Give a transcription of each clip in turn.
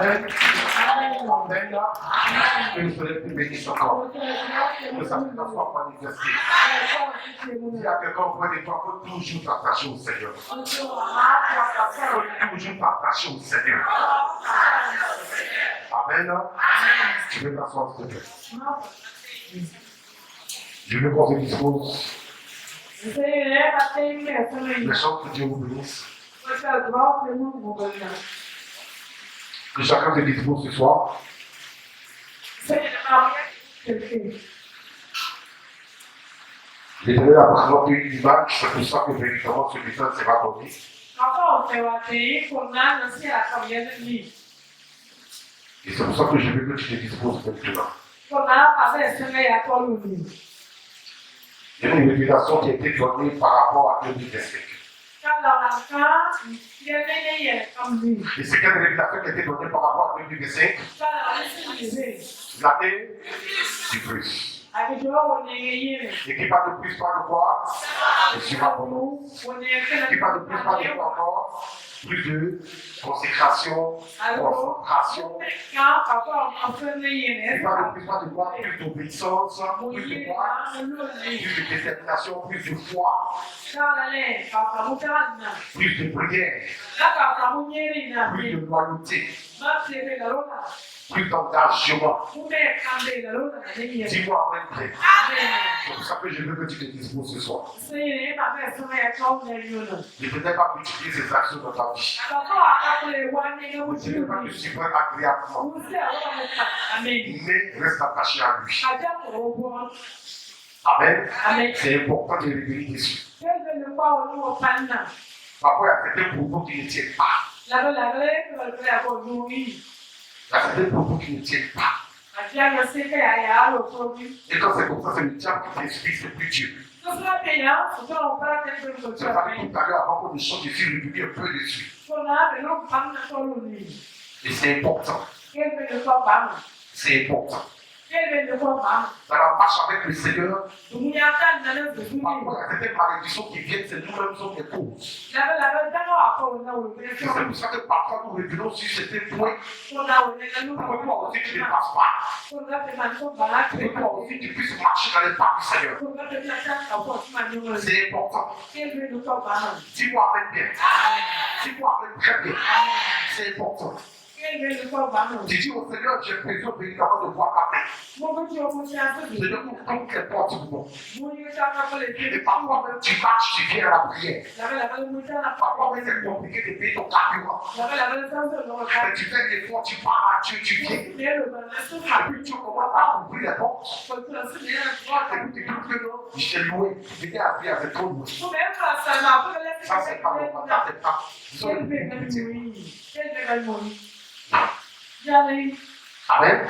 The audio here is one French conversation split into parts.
Amen. Amen. Que le soleil te bénisse encore. Que ça ne soit pas manifesté. Il y a quelqu'un auprès de toi, il faut toujours t'attacher au Seigneur. Il faut toujours t'attacher au Seigneur. Amen. Tu veux t'asseoir, s'il te plaît. Je veux qu'on se dispose. Les gens que Dieu vous bénisse. Que chacun se dispose ce soir. L'Éternel a présenté une image, c'est pour ça que véritablement ce message s'est raconté. Et c'est pour ça que je veux que tu te disposes maintenant. Il y a une révélation qui a été donnée par rapport à 2025. Et c'est quelle révélation qui a été donnée par rapport à 2025? L'année du plus. Et qui parle de plus, pas de quoi? Je suis pas pour nous. Qui parle de plus, pas de quoi encore? Plus de consécration, concentration. Qui parle de plus, pas de quoi? Plus d'obéissance, plus de quoi? Plus de détermination, plus de foi. Plus de prière. Plus de loyauté. Plus d'engagement. Dis-moi même. C'est pour ça que je veux que tu te disposes ce soir. Je ne vais pas multiplier ces actions dans ta vie. Je ne vais pas te suivre agréablement. Mais reste attaché à lui. Amen. C'est important de révéler dessus. Parfois, il y a certains propos qui ne tiennent pas. Il y a certains propos qui ne tiennent pas. Et quand c'est comme ça, c'est le diable qui t'explique, c'est plus Dieu. C'est ça que tout à l'heure, avant qu'on ne change ici, je lui dis un peu dessus. Et c'est important. C'est important. Dans la marche avec le Seigneur, parfois il y a certaines malédictions qui viennent, c'est nous-mêmes qui les causes. C'est pour ça que parfois nous revenons sur certains points pour que toi aussi tu ne passes pas. Pour que toi aussi tu puisses marcher dans les pas du Seigneur. C'est important. Dis-moi avec bien. Dis-moi avec très bien. C'est important. Tu dis au Seigneur, j'ai besoin véritablement de voir ta main. Seigneur, pour toutes les portes du monde. Et parfois même tu marches, tu viens à la prière. Parfois même c'est compliqué de payer ton carburant. Mais tu fais des fois, tu parles à Dieu, tu viens. Et puis tu commences à ouvrir les portes. Et puis tu dis que non, je t'ai loué, je t'ai appris avec toi. Ça c'est pas bon, ça c'est pas. Amen. Amen.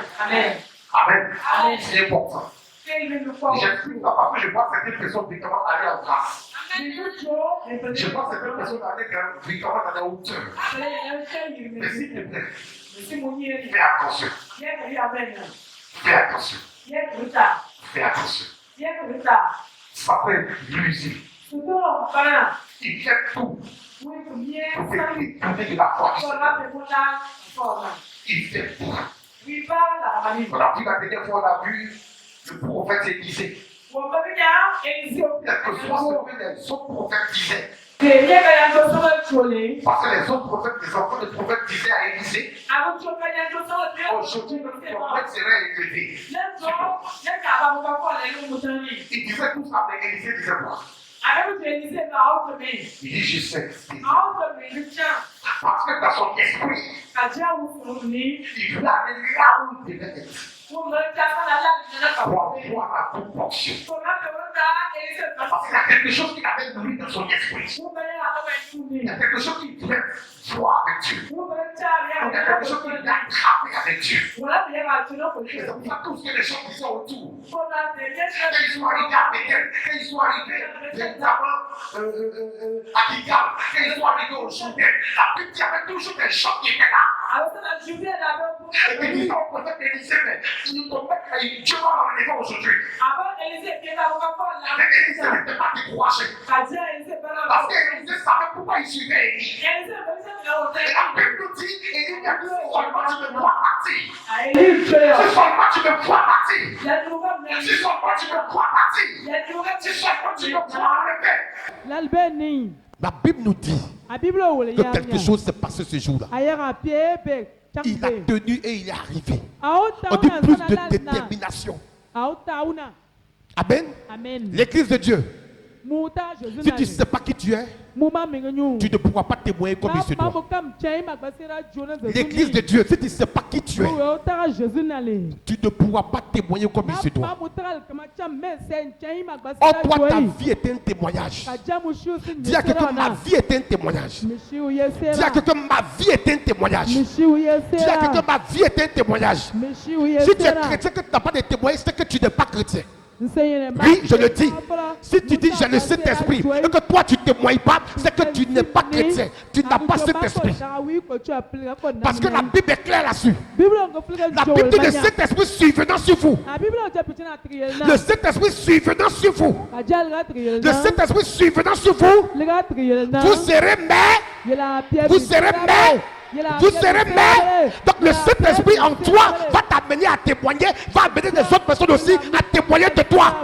Amen. C'est important. J'ai pris ça parce que je vois certaines personnes véritablement aller en grâce. Je vois certaines personnes aller véritablement dans la hauteur. Mais s'il te plaît, fais attention. Fais attention. Fais attention. Ça peut être l'usine. Il fait tout pour te détourner de la foi du Seigneur. Il fait tout. On a vu la dernière fois, on a vu le prophète Élisée. Quelque soit ce que les autres prophètes disaient. Parce que les autres prophètes, les enfants des prophètes disaient à Élisée, aujourd'hui notre prophète sera élevé. Il disait tout ça, mais Élisée disait quoi? Il dit, je sais. Parce que dans son esprit, il veut aller là où il devait être. Pour avoir la bonne portion. Parce qu'il y a quelque chose qui avait nourri dans son esprit. Il y a quelque chose qui devait voir avec Dieu. Il y a quelque chose qui devait attraper avec Dieu. C'est pour ça que tous les gens qui sont autour, quand ils sont arrivés à Bethel, quand ils sont arrivés véritablement à Gilgal, quand ils sont arrivés au Jourdain, la Bible dit qu'il y avait toujours des gens qui étaient là. Et ils ont posé Élisée, mais ton mec, Dieu va l'enlever aujourd'hui. Mais Élisée n'était pas découragé. Parce qu'Élisée savait pourquoi il suivait Élie. Et la Bible nous dit, Élie a dit, seulement tu me vois partir. Si seulement tu me vois partir. Si seulement tu me vois partir. Si seulement tu me vois enlever. La Bible nous dit que quelque chose s'est passé ce jour-là. Il a tenu et il est arrivé. On dit plus de détermination. Amen. L'église de Dieu. Si tu ne sais pas qui tu es, tu ne pourras pas témoigner comme il se doit. L'église de Dieu, si tu ne sais pas qui tu es, tu ne pourras pas témoigner comme il se doit. Oh, toi, ta vie est un témoignage. Dis à quelqu'un, ma vie est un témoignage. Dis à quelqu'un, ma vie est un témoignage. Dis à quelqu'un, ma vie est un témoignage. Si tu es chrétien, que tu n'as pas de témoignage, c'est que tu n'es pas chrétien. Oui, je le dis. Si tu dis j'ai le Saint-Esprit et que toi tu ne témoignes pas, c'est que tu n'es pas chrétien. Tu n'as pas cet esprit. Parce que la Bible est claire là-dessus. La Bible dit le Saint-Esprit survenant sur vous. Le Saint-Esprit survenant sur vous. Le Saint-Esprit survenant sur vous. Vous serez mère. Vous serez mère. Vous serez mère. Donc le Saint-Esprit en toi va t'amener à témoigner, va amener les autres personnes aussi à témoigner de toi.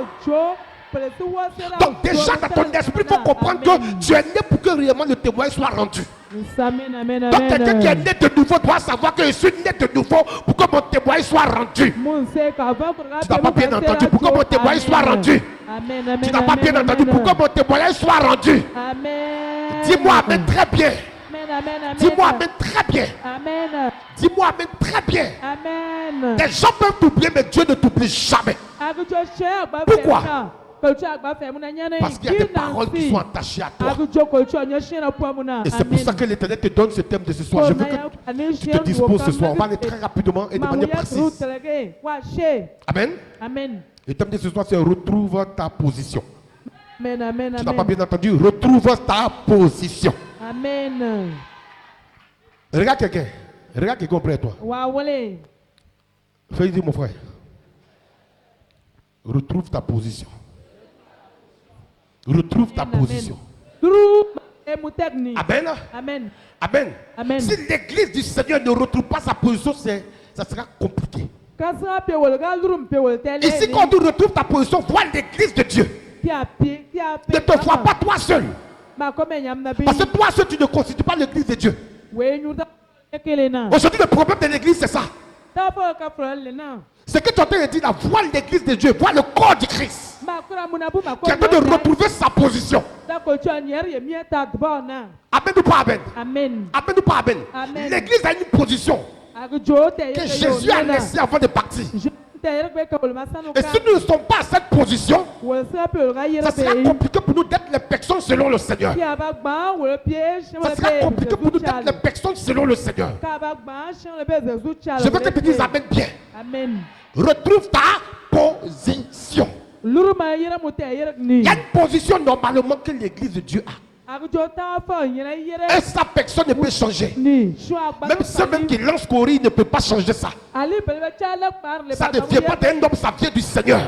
Donc déjà dans ton esprit, il faut comprendre que tu es né pour que réellement le témoignage soit rendu. Donc quelqu'un qui est né de nouveau doit savoir que je suis né de nouveau pour que mon témoignage soit rendu. Tu n'as pas bien entendu pour que mon témoignage soit rendu. Tu n'as pas bien entendu pour que mon témoignage soit rendu. Dis-moi amen très bien. Dis-moi amen très bien. Dis-moi amen très bien. Les gens peuvent t'oublier, mais Dieu ne t'oublie jamais. Pourquoi? Parce qu'il y a des paroles qui sont attachées à toi. Et c'est pour ça que l'Éternel te donne ce thème de ce soir. Je veux que tu te disposes ce soir. On va aller très rapidement et de manière précise. Amen. Le thème de ce soir, c'est retrouve ta position. Tu n'as pas bien entendu? Retrouve ta position. Amen. Regarde quelqu'un. Regarde quelqu'un près de toi. Fais dire mon frère. Retrouve ta position. Retrouve ta position. Amen. Amen. Amen. Amen. Si l'église du Seigneur ne retrouve pas sa position, ça sera compliqué. Ici, quand tu retrouves ta position, vois l'église de Dieu. Ne te vois pas toi seul. Parce que toi seul, tu ne constitues pas l'église de Dieu. Aujourd'hui, le problème de l'église, c'est ça. C'est que tu es en train de dire là, vois l'église de Dieu, vois le corps du Christ. Qui est en train de retrouver sa position. Amen ou pas amen? Amen. Amen ou pas amen? L'église a une position que Jésus a laissée avant de partir. Et si nous ne sommes pas à cette position, ça sera compliqué pour nous d'être les personnes selon le Seigneur. Ça sera compliqué pour nous d'être les personnes selon le Seigneur. Je veux que tu dises amen bien. Amen. Retrouve ta position. Il y a une position normalement que l'église de Dieu a. Et sa personne ne peut changer. Même ceux même qui lancent courir ne peut pas changer ça. Ça ne vient pas d'un homme, ça vient du Seigneur.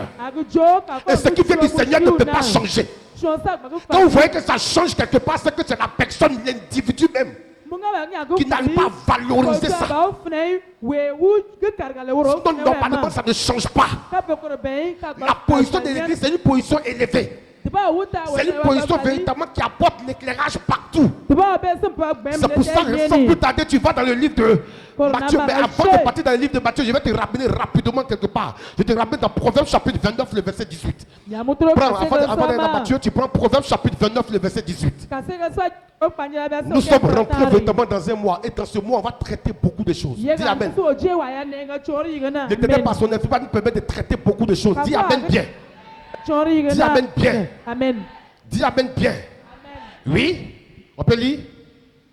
Et ce qui vient du Seigneur ne peut pas changer. Quand vous voyez que ça change quelque part, c'est que c'est la personne, l'individu même, qui n'arrive pas à valoriser ça. Sinon, normalement, ça ne change pas. La position de l'église, c'est une position élevée. C'est une position véritablement qui apporte l'éclairage partout. C'est pour ça que sans plus tarder, tu vas dans le livre de Matthieu. Mais avant de partir dans le livre de Matthieu, je vais te ramener rapidement quelque part. Je te ramène dans Proverbes chapitre 29, le verset 18. Avant d'aller dans Matthieu, tu prends Proverbes chapitre 29, le verset 18. Nous sommes rentrés véritablement dans un mois. Et dans ce mois, on va traiter beaucoup de choses. Dis amen. L'Éternel par son esprit va nous permettre de traiter beaucoup de choses. Dis amen bien. Dis amen bien. Amen. Dis amen bien. Oui. On peut lire.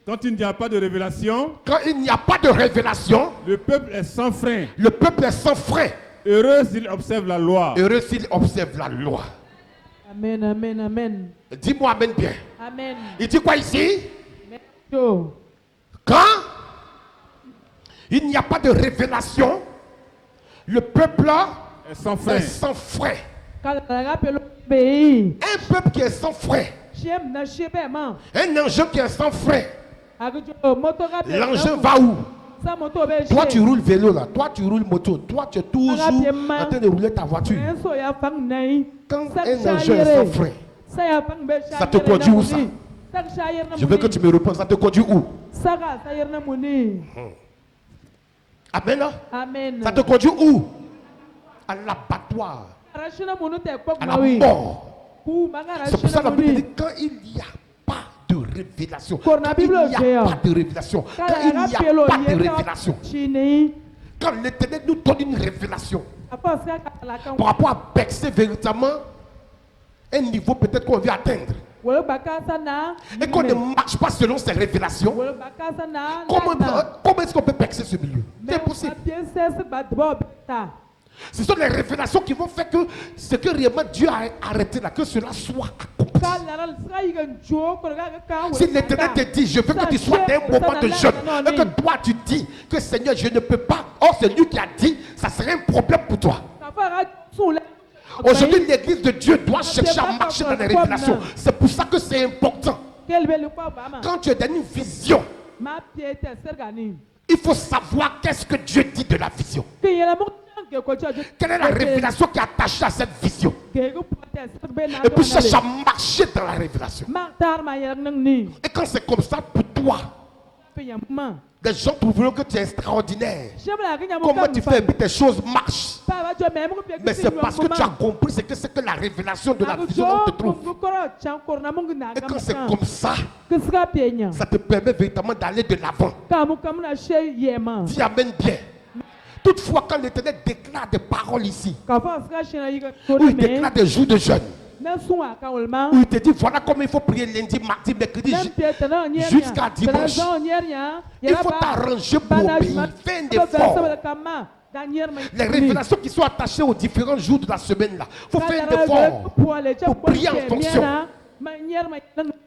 Quand il n'y a pas de révélation, quand il n'y a pas de révélation, le peuple est sans frein. Le peuple est sans frein. Heureux s'il observe la loi. Heureux s'il observe la loi. Amen, amen, amen. Dis-moi amen bien. Amen. Il dit quoi ici? Quand il n'y a pas de révélation, le peuple là est sans est frein. sans frein. Kalaraga pelo bei. Un peuple qui est sans frein, Shem na shebe man. un enjeu qui est sans frein, Agujo motoga pe. l'enjeu va où? Sa moto be. Toi tu roules vélo là, toi tu roules moto, toi tu es toujours en train de rouler ta voiture. Enso ya fang nai. Quand un enjeu est sans frein, Sa ya fang be. ça te conduit où ça? Je veux que tu me répondes, ça te conduit où? Saga sa yer na muni. Amen là? Amen. Ça te conduit où? À l'abattoir, Rashina munu te pok à la mawi. mort. Ku manga C'est pour ça que la rashina Bible muni. dit quand il n'y a pas de révélation, Pour la quand il Bible, n'y a j'ai, pas de révélation, quand il n'y a pas de révélation, Chini. quand l'Éternel nous donne une révélation Apa ska kala kan. par rapport à percer véritablement un niveau peut-être qu'on vient atteindre Wolo bakasa na. et qu'on ne marche pas selon ces révélations, Wolo bakasa na. comment est-ce qu'on peut percer ce milieu? C'est impossible. Bien c'est badbo beta. Ce sont les révélations qui vont faire que ce que réellement Dieu a arrêté là, que cela soit accompli. Kala ska yigan jo ko ga ka. Si l'Éternel te dit, je veux que tu sois d'un moment de jeûne, et que toi tu dis que Seigneur, je ne peux pas, or c'est lui qui a dit, ça serait un problème pour toi. Aujourd'hui, l'église de Dieu doit chercher à marcher dans les révélations. C'est pour ça que c'est important. Quand tu es dans une vision, il faut savoir qu'est-ce que Dieu dit de la vision. Quelle est la révélation qui est attachée à cette vision? Et puis cherche à marcher dans la révélation. Et quand c'est comme ça pour toi, des gens trouveront que tu es extraordinaire. Comment tu fais que tes choses marchent? Mais c'est parce que tu as compris ce que c'est que la révélation de la vision dont tu te trouves. Et quand c'est comme ça, ça te permet véritablement d'aller de l'avant. Dis amen bien. Toutefois, quand l'Éternel déclare des paroles ici, ou il déclare des jours de jeûne, où il te dit voilà comment il faut prier lundi, mardi, mercredi, jusqu'à dimanche, il faut t'arranger pour obéir. Fais un effort. Les révélations qui sont attachées aux différents jours de la semaine là, il faut faire un effort pour prier en fonction.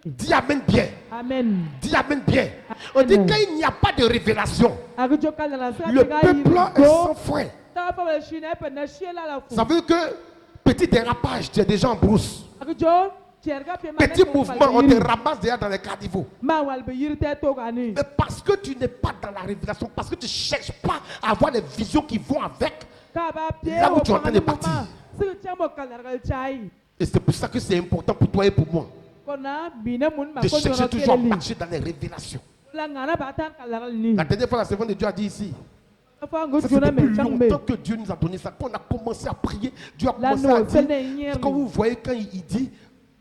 Dis amen bien. Amen. Dis amen bien. On dit qu'il n'y a pas de révélation, le peuple est sans frein. Ça veut dire que petit dérapage, tu es déjà en brousse. Petit mouvement, on te ramasse déjà dans les caniveaux. Mais parce que tu n'es pas dans la révélation, parce que tu ne cherches pas à avoir les visions qui vont avec, là où tu es en train de partir. Et c'est pour ça que c'est important pour toi et pour moi de chercher toujours à marcher dans les révélations. La dernière fois, la servante de Dieu a dit ici, ça fait depuis longtemps que Dieu nous a donné ça. Quand on a commencé à prier, Dieu a commencé à dire. Quand vous voyez, quand il dit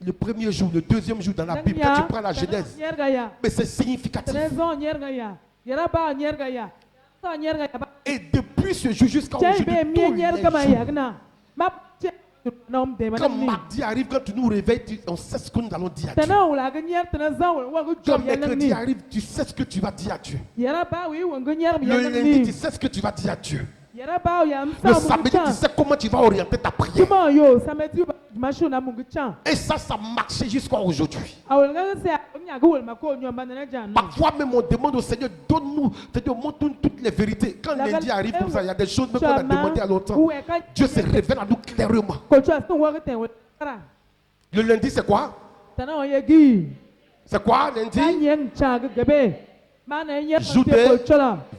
le premier jour, le deuxième jour dans la Bible, quand tu prends la Genèse, mais c'est significatif. Et depuis ce jour jusqu'à aujourd'hui, tous les jours, quand mardi arrive, quand tu nous réveilles, on sait ce que nous allons dire à Dieu. Quand mercredi arrive, tu sais ce que tu vas dire à Dieu. Le lundi, tu sais ce que tu vas dire à Dieu. Le samedi, tu sais comment tu vas orienter ta prière. Et ça marchait jusqu'à aujourd'hui. Parfois même on demande au Seigneur, donne-nous, montre-nous toutes les vérités. Quand lundi arrive comme ça, il y a des choses même qu'on a demandé à longtemps. Dieu se révèle à nous clairement. Le lundi, c'est quoi? C'est quoi lundi? Jour de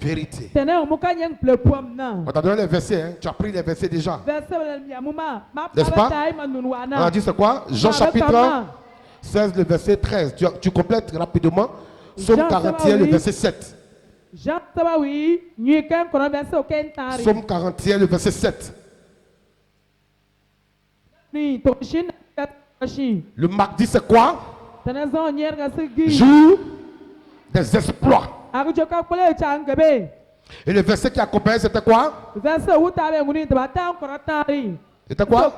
vérité. On t'a donné les versets, hein? Tu as pris les versets déjà. N'est-ce pas? On a dit c'est quoi? Jean chapitre 16, le verset 13. Tu complètes rapidement. Psaume 41, le verset 7. Psaume 41, le verset 7. Le mardi, c'est quoi? Jour des exploits. Et le verset qui accompagne, c'était quoi? C'était quoi?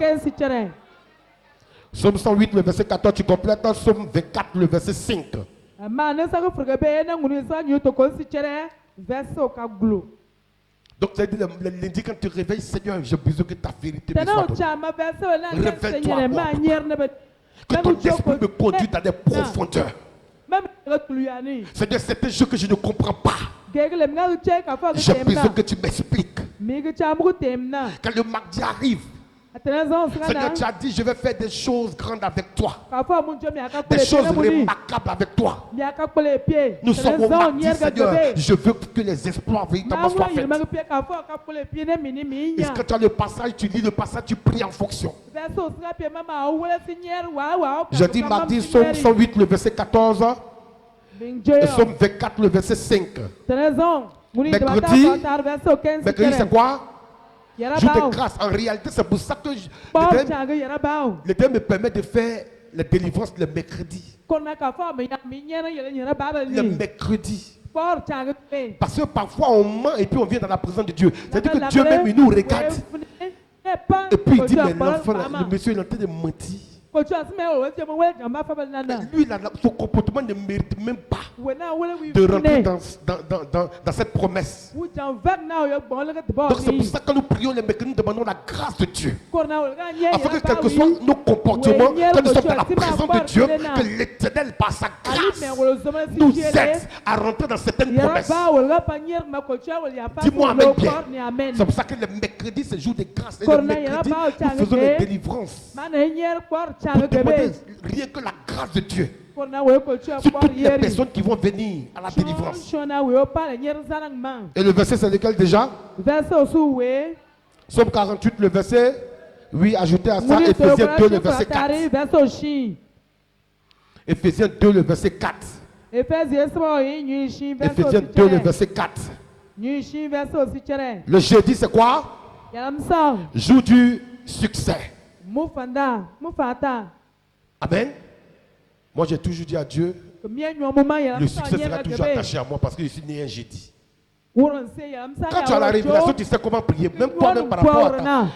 Psaume 108, le verset 14, tu complètes. Psaume 24, le verset 5. Donc, ça dit lundi quand tu réveilles, Seigneur, j'ai besoin que ta vérité me soit donnée. Révèle-toi. Que ton esprit me conduise dans des profondeurs. Seigneur, c'est un jeu que je ne comprends pas. J'ai besoin que tu m'expliques. Quand le mardi arrive, Seigneur, tu as dit, je vais faire des choses grandes avec toi. Des choses remarquables avec toi. Nous sommes au mardi, Seigneur. Je veux que les exploits véritablement soient faits. Est-ce que tu as le passage, tu lis le passage, tu pries en fonction. Je dis mardi, Psaume 108, le verset 14. Et Psaume 24, le verset 5. Mercredi, c'est quoi? Jour de grâce. En réalité, c'est pour ça que l'Éternel me permet de faire la délivrance le mercredi. Le mercredi. Parce que parfois on ment et puis on vient dans la présence de Dieu. C'est-à-dire que Dieu même il nous regarde. Et puis il dit, mais l'enfant, le monsieur il est en train de mentir. Lui, son comportement ne mérite même pas de rentrer dans cette promesse. Donc c'est pour ça que nous prions les mercredis, nous demandons la grâce de Dieu. Afin que quel que soit nos comportements, quand nous sommes dans la présence de Dieu, que l'Éternel, par sa grâce, nous aide à rentrer dans certaines promesses. Dis-moi amen bien. C'est pour ça que le mercredi, c'est jour de grâce. Et le mercredi, nous faisons les délivrances. Pour demander rien que la grâce de Dieu sur toutes les personnes qui vont venir à la délivrance. Et le verset c'est lequel déjà? Psaume 48 le verset 8, ajoutez à ça Ephésiens 2 le verset 4. Ephésiens 2 le verset 4. Ephésiens 2 le verset 4. Le jeudi c'est quoi? Jour du succès. Amen. Moi j'ai toujours dit à Dieu, le succès sera toujours attaché à moi parce que je suis né un jeudi. Quand tu as la révélation, tu sais comment prier. Même toi-même par rapport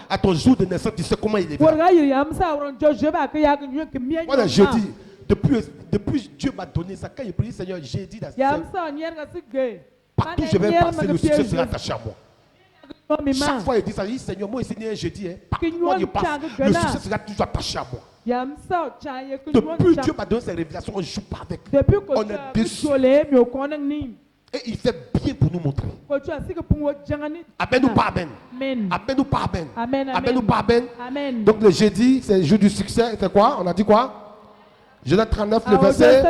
à ton jour de naissance, tu sais comment il est. Moi le jeudi, depuis Dieu m'a donné ça, quand il prie, Seigneur, j'ai dit partout je vais passer, le succès sera attaché à moi. Chaque fois il dit ça, il dit Seigneur, moi ici né un jeudi, partout moi je passe, le succès sera toujours attaché à moi. Depuis Dieu m'a donné ces révélations, on ne joue pas avec. On est déçu. Et il fait bien pour nous montrer. Amen ou pas amen? Amen ou pas amen? Amen ou pas amen? Donc le jeudi, c'est le jour du succès. C'est quoi? On a dit quoi? Genèse 39, le verset.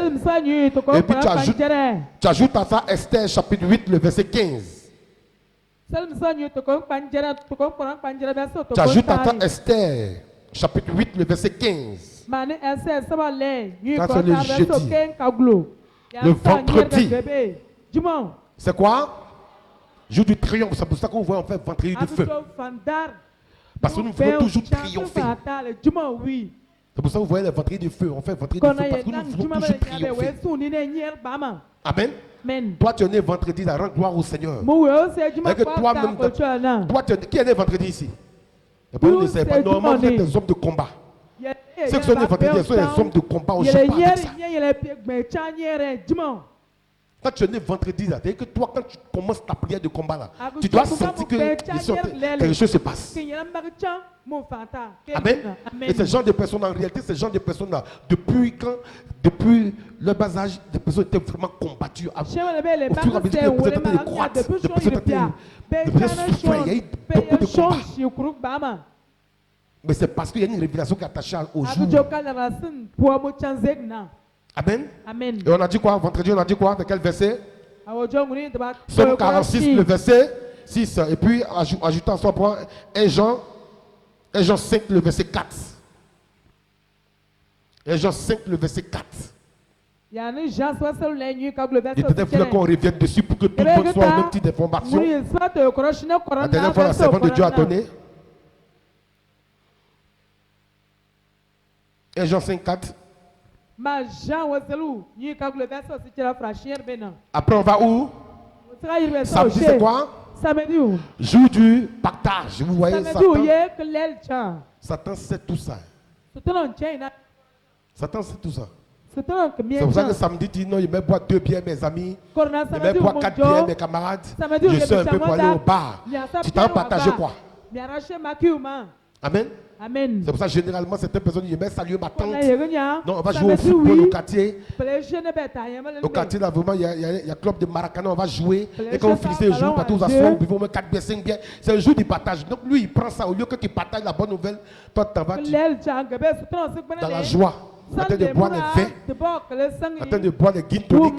Et puis tu ajoutes à ça Esther chapitre 8, le verset 15. Tu ajoutes à ça Esther chapitre 8, le verset 15. Ça c'est le jeudi. Le vendredi. C'est quoi? Jour du triomphe. C'est pour ça qu'on voit en fait vendredi de feu. Parce que nous voulons toujours triompher. C'est pour ça que vous voyez le vendredi de feu. On fait vendredi de feu parce que nous voulons toujours triompher. Amen. Toi tu es né vendredi, la rends gloire au Seigneur. Et que toi-même, qui est né vendredi ici? Normalement, vous êtes des hommes de combat. Ceux qui sont nés vendredi, sont des hommes de combat. On ne joue pas avec ça. Quand tu es né vendredi, c'est-à-dire que toi, quand tu commences ta prière de combat, là, tu dois sentir que quelque chose se passe. Amen. Et ce genre de personnes, en réalité, ce genre de personnes-là, depuis le bas âge, des personnes étaient vraiment combattues. Au fur et à mesure que les personnes étaient de croître, les personnes étaient souffrir. Il y a eu beaucoup de combats. Mais c'est parce qu'il y a une révélation qui est attachée au jour. Amen. Et on a dit quoi? Vendredi, on a dit quoi? De quel verset? Psaume 46, le verset 6. Et puis, ajoutant à son point, 1 Jean 5, le verset 4. 1 Jean 5, le verset 4. Il était voulu qu'on revienne dessus pour que tout le monde soit au même type d'information. La dernière fois, la servante de Dieu a donné. 1 Jean 5, 4. Après on va où? Samedi c'est quoi? Jour du partage. Vous voyez Satan sait tout ça. Satan sait tout ça. C'est pour ça que samedi dit non, il me boit 2 bières mes amis. Il me boit 4 bières mes camarades. Je suis un peu pour aller au bar. Tu t'en partages quoi? Amen. Amen. C'est pour ça généralement certaines personnes disent mais salut ma tante. Kona yegenya. Non, on va jouer au football au quartier. Au quartier là vraiment il y a club de Maracana, on va jouer. Et quand vous finissez le jour, partez vous asseoir, vous buvez au moins 4 bières, 5 bières. C'est un jour du partage. Donc lui il prend ça au lieu que tu partages la bonne nouvelle, toi tu t'en vas dans la joie. En train de boire les vins, en train de boire les gin tonic.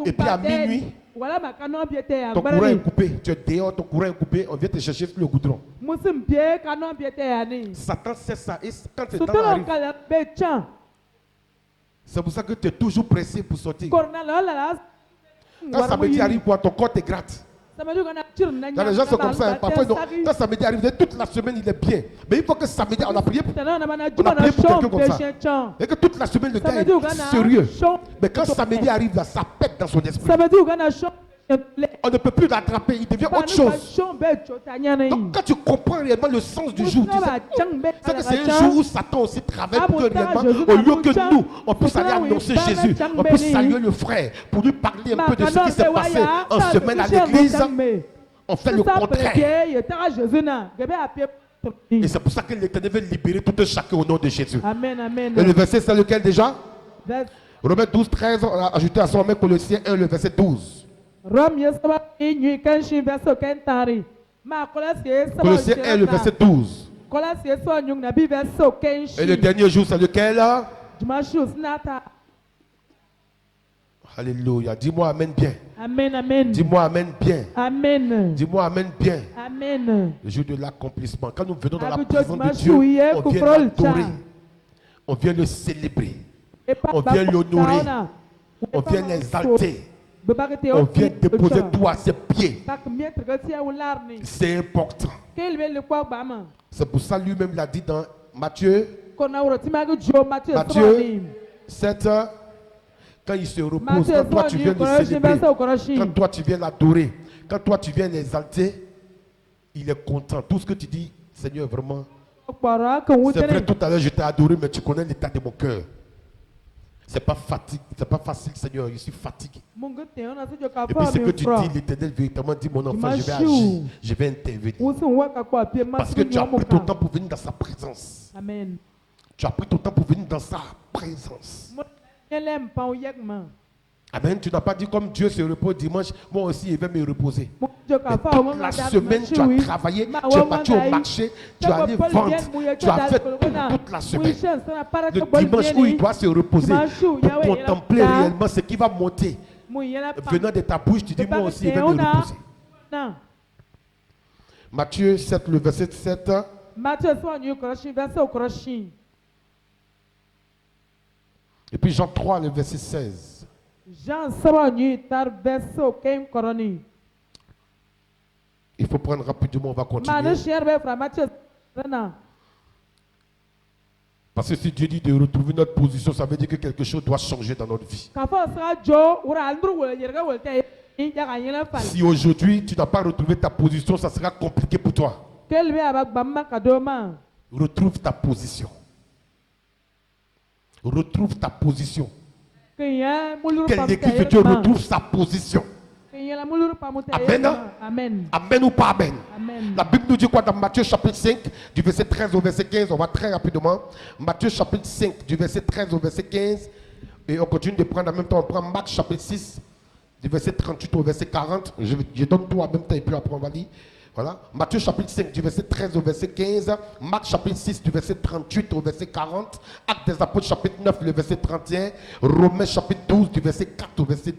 Et puis à minuit, ton courant est coupé. Tu es dehors, ton courant est coupé. On vient te chercher sur le goudron. Satan sait ça. Et quand ce temps arrive, c'est pour ça que tu es toujours pressé pour sortir. Quand samedi arrive, ton corps te gratte. Quand les gens sont comme ça, parfois, non, quand samedi arrive, toute la semaine il est bien. Mais il faut que samedi, on a prié pour quelqu'un comme ça. Et que toute la semaine le gars est sérieux. Mais quand samedi arrive, là, ça pète dans son esprit. On ne peut plus l'attraper, il devient autre chose. Donc quand tu comprends réellement le sens du jour, tu sais que c'est un jour où Satan aussi travaille pour que réellement, au lieu que nous, on puisse aller annoncer Jésus, on puisse saluer le frère, pour lui parler un peu de ce qui s'est passé en semaine à l'église, on fait le contraire. Et c'est pour ça que l'Éternel veut libérer tout un chacun au nom de Jésus. Amen, amen. Et le verset c'est lequel déjà? Romains 12, 13, on a ajouté à son Romains Colossiens 1, le verset 12. Colossiens 1, le verset 12. Et le dernier jour, c'est lequel? Alléluia. Dis-moi Amen bien. Amen, amen. Dis-moi Amen bien. Amen. Dis-moi Amen bien. Amen. Le jour de l'accomplissement. Quand nous venons dans la présence de Dieu, on vient l'adorer. On vient le célébrer. On vient l'honorer. On vient l'exalter. On vient déposer tout à ses pieds. C'est important. C'est pour ça lui-même l'a dit dans Matthieu 7. Quand il se repose, quand toi tu viens le célébrer, quand toi tu viens l'adorer, quand toi tu viens l'exalter, il est content. Tout ce que tu dis, Seigneur, vraiment, c'est vrai, tout à l'heure je t'ai adoré, mais tu connais l'état de mon cœur. C'est pas facile, Seigneur, je suis fatigué. Et puis ce que tu dis, l'Éternel véritablement dit, mon enfant, je vais agir, je vais intervenir. Parce que tu as pris ton temps pour venir dans sa présence. Amen. Tu as pris ton temps pour venir dans sa présence. Amen. Tu n'as pas dit comme Dieu se repose dimanche, moi aussi je vais me reposer. Mais toute la semaine, tu as travaillé, tu es parti au marché, tu es allé vendre, tu as fait toute la semaine. Le dimanche où il doit se reposer, pour contempler réellement ce qui va monter. Venant de ta bouche, tu dis moi aussi je vais me reposer. Matthieu 7, le verset 7. Et puis Jean 3, le verset 16. Il faut prendre rapidement, on va continuer. Parce que si Dieu dit de retrouver notre position, ça veut dire que quelque chose doit changer dans notre vie. Si aujourd'hui tu n'as pas retrouvé ta position, ça sera compliqué pour toi. Retrouve ta position. Retrouve ta position. Quelle église de Dieu retrouve sa position? Amen. Amen. Amen ou pas amen? Amen. La Bible nous dit quoi dans Matthieu chapitre 5, du verset 13 au verset 15? On va très rapidement. Matthieu chapitre 5, du verset 13 au verset 15. Et on continue de prendre en même temps. On prend Marc chapitre 6, du verset 38 au verset 40. Je donne tout en même temps et puis après on va lire. Voilà. Matthieu chapitre 5 du verset 13 au verset 15. Marc chapitre 6 du verset 38 au verset 40. Actes des apôtres chapitre 9 le verset 31. Romains chapitre 12 du verset 4 au verset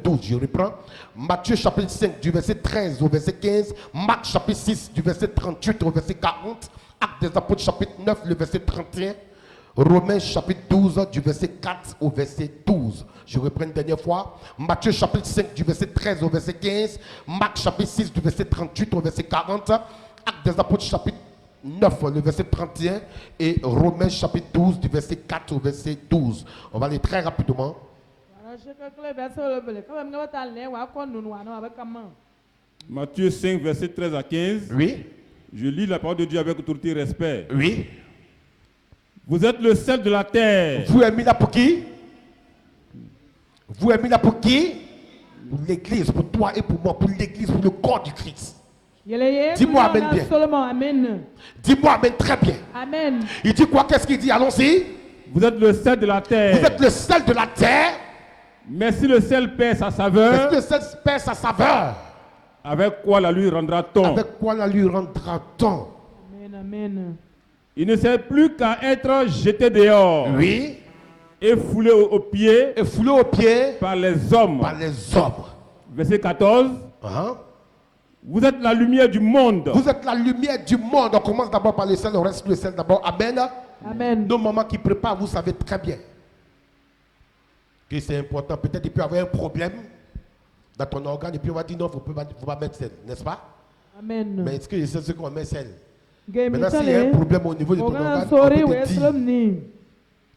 12. Je reprends. Matthieu chapitre 5 du verset 13 au verset 15. Marc chapitre 6 du verset 38 au verset 40. Actes des apôtres chapitre 9 le verset 31. Romains chapitre 12 du verset 4 au verset 12. Je reprends une dernière fois. Matthieu chapitre 5 du verset 13 au verset 15. Marc chapitre 6 du verset 38 au verset 40. Actes des apôtres chapitre 9 le verset 31. Et Romains chapitre 12 du verset 4 au verset 12. On va aller très rapidement. Matthieu 5, verset 13 à 15. Oui. Je lis la parole de Dieu avec autorité et respect. Oui. Vous êtes le sel de la terre. Vous êtes mis là pour qui? Vous êtes mis là pour qui? Pour l'église, pour toi et pour moi, pour l'église, pour le corps du Christ. Dis-moi amen bien. Amen. Dis-moi amen très bien. Amen. Il dit quoi? Qu'est-ce qu'il dit? Allons-y. Vous êtes le sel de la terre. Vous êtes le sel de la terre. Mais si le sel perd sa Est-ce saveur, que le sel perd sa saveur? avec quoi la lui rendra-t-on? Avec quoi la lui rendra-t-on? Amen. Amen. Il ne sert plus qu'à être jeté dehors Oui. et foulé aux pieds Et foulé aux pieds par les hommes. par les hommes. Verset 14. Hein? Vous êtes la lumière du monde. Vous êtes la lumière du monde. On commence d'abord par le sel, on reste le sel d'abord. Amen. Amen. Nos mamans qui préparent, vous savez très bien que c'est important. Peut-être il peut y avoir un problème dans ton organe et puis on va dire non, il ne faut pas mettre sel, n'est-ce pas? Amen. Mais est-ce que c'est ce qu'on met sel? Maintenant, Maintenant, s'il y a un problème au niveau de ton organe, on peut te dire,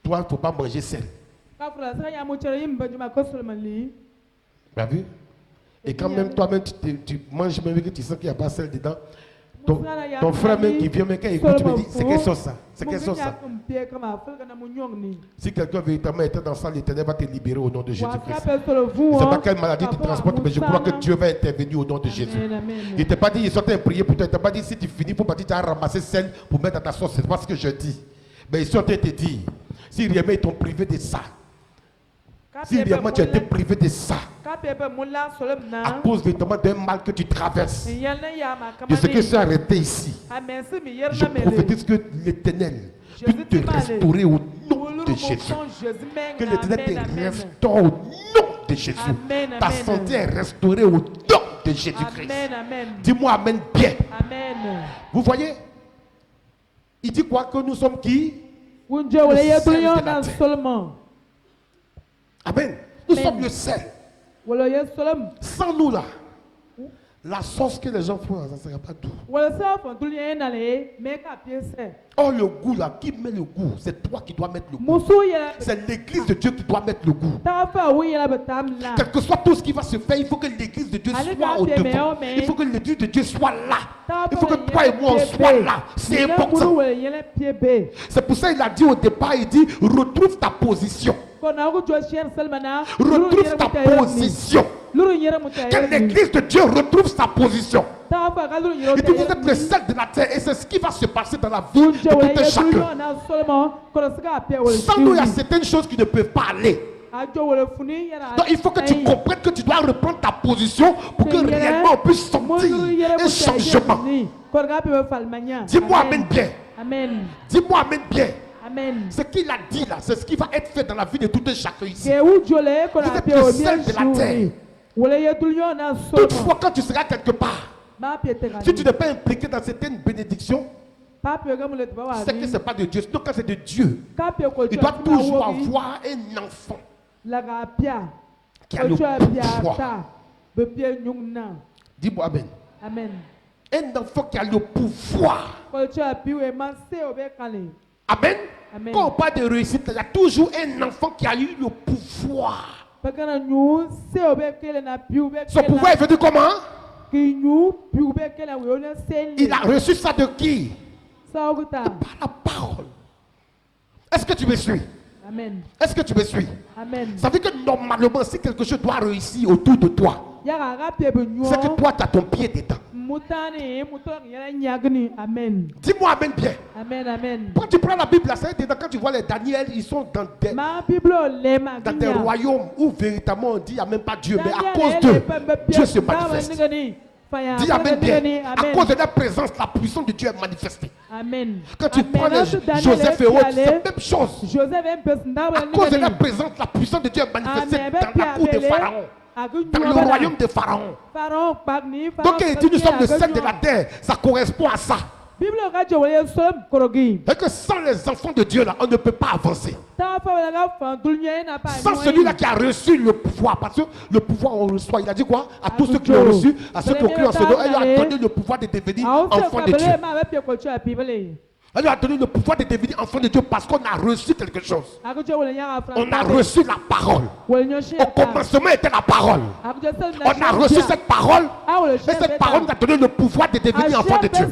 toi, il ne faut pas manger sel. Tu as vu? Et quand même toi-même tu manges même que tu sens qu'il n'y a pas sel dedans, ton frère même qui vient, mais quand il écoute, tu me dis, c'est quelle sauce ça? C'est quelle sauce ça? Si quelqu'un véritablement était dans ça, l'Éternel va te libérer au nom de Jésus-Christ. Je ne sais pas quelle maladie tu transportes, mais je crois que Dieu va intervenir au nom de Jésus. Il ne t'a pas dit, il sortait prier pour toi, il ne t'a pas dit, si tu finis, il faut pas dire, tu as ramassé sel pour mettre dans ta sauce. C'est pas ce que je dis. Mais ils sont en train de te dire, si réellement ils t'ont privé de ça, si réellement tu as été privé de ça, à cause véritablement d'un mal que tu traverses, de ce que j'ai arrêté ici, je prophétise que l'Éternel puisse te restaurer au nom de Jésus. Que l'Éternel te restaure au nom de Jésus. Ta santé est restaurée au nom de Jésus-Christ. Dis-moi amen bien. Amen. Vous voyez? Il dit quoi? Que nous sommes qui? Amen. Nous sommes le sel. Sans nous là, la sauce que les gens font, ça ne sera pas doux. Oh, le goût là, qui met le goût? C'est toi qui dois mettre le goût. C'est l'église de Dieu qui doit mettre le goût. Quel que soit tout ce qui va se faire, il faut que l'église de Dieu soit au devant. Il faut que l'église de Dieu soit là. Il faut que toi et moi on soit là. C'est important. C'est pour ça qu'il a dit au départ, il dit, retrouve ta position. Retrouve ta position. Que l'église de Dieu retrouve sa position. Il dit, vous êtes le sel de la terre et c'est ce qui va se passer dans la vie de tout un chacun. Sans nous, il y a certaines choses qui ne peuvent pas aller. Donc il faut que tu comprennes que tu dois reprendre ta position pour que réellement on puisse sentir un changement. Dis-moi amen bien. Dis-moi amen bien. Ce qu'il a dit là, c'est ce qui va être fait dans la vie de tout un chacun ici. Vous êtes le sel de la terre. Toutefois, quand tu seras quelque part, si tu n'es pas impliqué dans certaines bénédictions, c'est que ce n'est pas de Dieu. Sinon, quand c'est de Dieu, il doit toujours avoir un enfant qui a le pouvoir. Dis-moi amen. Un enfant qui a le pouvoir. Amen. Quand on parle de réussite, il y a toujours un enfant qui a eu le pouvoir. Son pouvoir est venu comment? Il a reçu ça de qui? Par la parole. Est-ce que tu me suis? Amen. Est-ce que tu me suis? Amen. Ça veut dire que normalement, si quelque chose doit réussir autour de toi, c'est que toi, tu as ton pied dedans. Dis-moi amen bien. Amen. Quand tu prends la Bible, quand tu vois les Daniel, ils sont dans des royaumes où véritablement on dit il n'y a même pas Dieu, mais à cause d'eux, Dieu se manifeste. Dis amen bien. À cause de la présence, la puissance de Dieu est manifestée. Amen. Quand tu prends Joseph et autres, c'est la même chose. À cause de la présence, la puissance de Dieu est manifestée dans la cour de Pharaon. Dans le royaume de Pharaon. Donc il dit nous sommes le sel de la terre. Ça correspond à ça. Et que sans les enfants de Dieu là, on ne peut pas avancer. Sans celui-là qui a reçu le pouvoir, parce que le pouvoir on reçoit, il a dit quoi? À tous ceux qui l'ont reçu, à ceux qui ont cru en ce nom, il a donné le pouvoir de devenir enfant de Dieu. Elle lui a donné le pouvoir de devenir enfant de Dieu parce qu'on a reçu quelque chose. On a reçu la parole. Au commencement était la parole. On a reçu cette parole. Et cette parole nous a donné le pouvoir de devenir enfant de Dieu.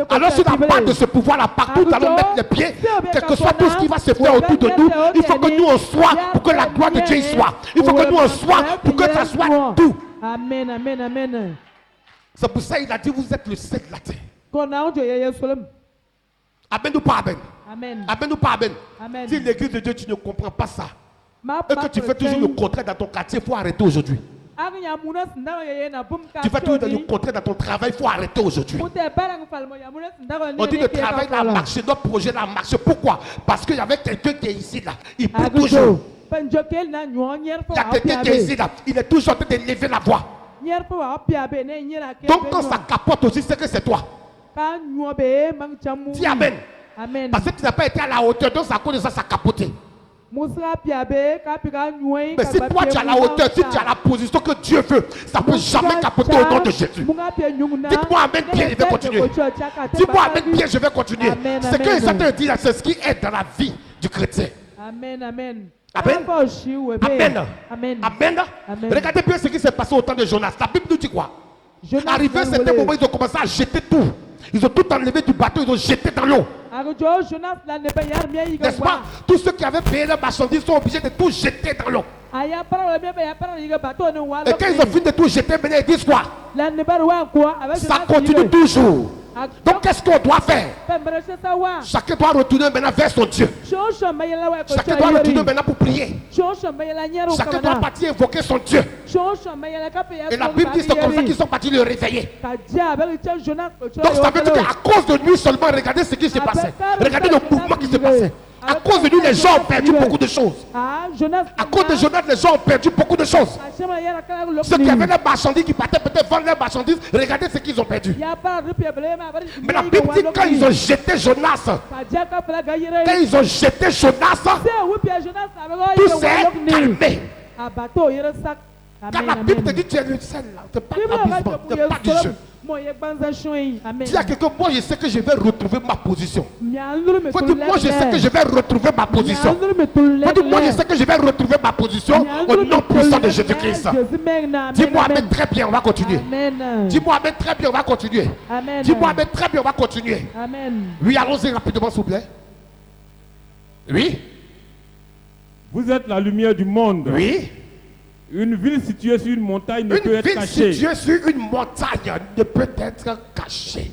Alors si on n'a pas de ce pouvoir-là, partout nous allons mettre les pieds, quel que soit tout ce qui va se faire autour de nous, il faut que nous on soit pour que la gloire de Dieu y soit. Il faut que nous on soit pour que ça soit tout. Amen. C'est pour ça qu'il a dit, vous êtes le sel de la terre. Kona onjo ya Yerusalem. Amen ou pas amen? Amen. Amen ou pas amen? Amen. Si l'église de Dieu, tu ne comprends pas ça. Ma Et que tu fais toujours le contraire dans ton quartier, il faut arrêter aujourd'hui. Tu fais toujours le contraire dans ton travail, il faut arrêter aujourd'hui. On dit le travail a marché, notre projet a marché. Pourquoi? Parce qu'il y avait quelqu'un qui est ici là. Il peut toujours. Il y a quelqu'un qui est ici là. Il est toujours en train de lever la voix. Donc quand ça capote aussi, c'est que c'est toi. Dis amen. Amen. Parce que tu n'as pas été à la hauteur, donc ça cause de ça, ça a capoté. Mais si toi tu as la hauteur, si tu as la position que Dieu veut, ça ne peut jamais capoter au nom de Jésus. Dites-moi amen bien, je vais continuer. Dis-moi amen bien, je vais continuer. Ce que Satan dit là, c'est ce qui est dans la vie du chrétien. Amen, amen. Amen. Amen. Amen. Amen. Amen. Regardez bien ce qui s'est passé au temps de Jonas. La Bible nous dit quoi? Arrivé à un certain moment, ils ont commencé à jeter tout. Ils ont tout enlevé du bateau, ils ont jeté dans l'eau. N'est-ce pas? Tous ceux qui avaient payé leur marchandise sont obligés de tout jeter dans l'eau. Et quand ils ont fini de tout jeter, maintenant ils disent quoi? Ça continue toujours. Donc qu'est-ce qu'on doit faire? Chacun doit retourner maintenant vers son Dieu. Chacun doit retourner maintenant pour prier. Chacun doit partir invoquer son Dieu. Et la Bible dit c'est comme ça qu'ils sont partis le réveiller. Donc ça veut dire qu'à cause de lui seulement, regardez ce qui s'est passé. Regardez le mouvement qui s'est passé. À cause de lui, les gens ont perdu beaucoup de choses. À cause de Jonas, les gens ont perdu beaucoup de choses. Ceux qui avaient leurs marchandises, qui partaient peut-être vendre leurs marchandises, regardez ce qu'ils ont perdu. Mais la Bible dit quand ils ont jeté Jonas, quand ils ont jeté Jonas, tout s'est calmé. Quand la Bible te dit tu es le sel, tu n'es pas l'amusement, tu n'es pas du jeu. Dis à quelqu'un, moi je sais que je vais retrouver ma position. Faut dire, moi je sais que je vais retrouver ma position. Faut dire, moi je sais que je vais retrouver ma position au nom puissant de Jésus-Christ. Dis-moi amen très bien, on va continuer. Dis-moi amen très bien, on va continuer. Dis-moi amen très bien, on va continuer. Oui, allons-y rapidement s'il vous plaît. Oui. Vous êtes la lumière du monde. Oui. Une ville située sur une montagne ne peut être cachée. Une ville située sur une montagne ne peut être cachée.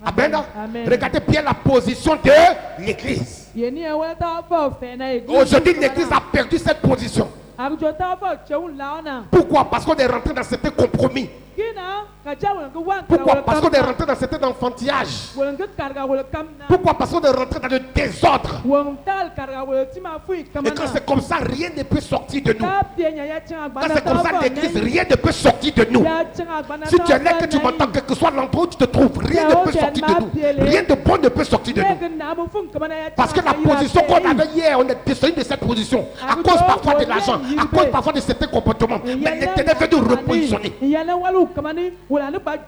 Amen. Amen. Regardez bien la position de l'église. Aujourd'hui, l'église a perdu cette position. Pourquoi? Parce qu'on est rentré dans certains compromis. Pourquoi? Parce qu'on est rentré dans certains enfantillages. Pourquoi? Parce qu'on est rentré dans le désordre. Et quand c'est comme ça, rien ne peut sortir de nous. Quand c'est comme ça, l'église, rien ne peut sortir de nous. Si tu es là, que tu m'entends, quel que soit l'endroit où tu te trouves, rien ne peut sortir de nous. Rien de bon ne peut sortir de nous. Parce que la position qu'on avait hier, on est descendu de cette position. À cause parfois de l'argent, à cause parfois de certains comportements. Mais l'Éternel veut nous repositionner.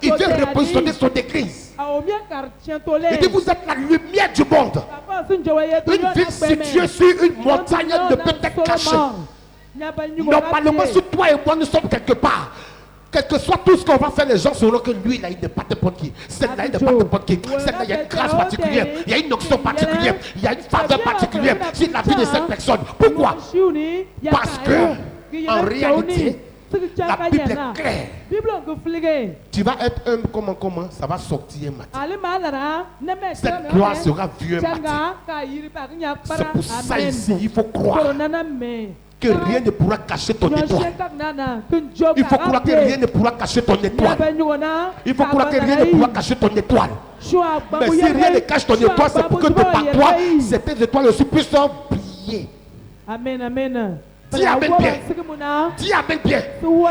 Il veut repositionner son église. Il dit, vous êtes la lumière du monde. Une ville située sur une montagne ne peut être cachée. Normalement, si toi et moi nous sommes quelque part, quel que soit tout ce qu'on va faire, les gens sauront que lui là il n'est pas n'importe qui. Celle-là il n'est pas n'importe qui. Celle-là il y a une grâce particulière, il y a une onction particulière, il y a une faveur particulière sur la vie de cette personne. Pourquoi? Parce que en réalité, la Bible est claire. Tu vas être un comment ça va sortir un matin. Cette gloire sera vue un matin. C'est pour ça ici, il faut croire que rien ne pourra cacher ton étoile. Il faut croire que rien ne pourra cacher ton étoile. Il faut croire que rien ne pourra cacher ton étoile. Mais si rien ne cache ton étoile, c'est pour que de par toi, certaines étoiles aussi puissent briller. Amen, amen. Dis amen bien. Dis amen bien.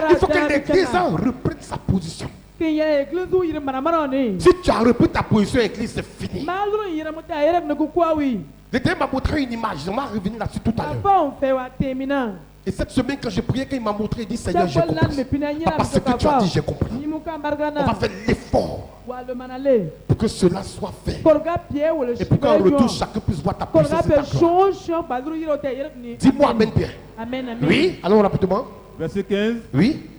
Il faut que l'église reprenne sa position. Si tu as repris ta position, l'église, c'est fini. L'éternel m'a montré une image. On va revenir là-dessus tout à l'heure. Et cette semaine, quand je priais, quand il m'a montré, il dit Seigneur, j'ai compris. Parce que tu as dit, j'ai compris. On va faire l'effort pour que cela soit fait. Et pour qu'en retour, chacun puisse voir ta puissance et ta gloire. Dis-moi amen bien. Oui, allons rapidement. Verset 15. Oui.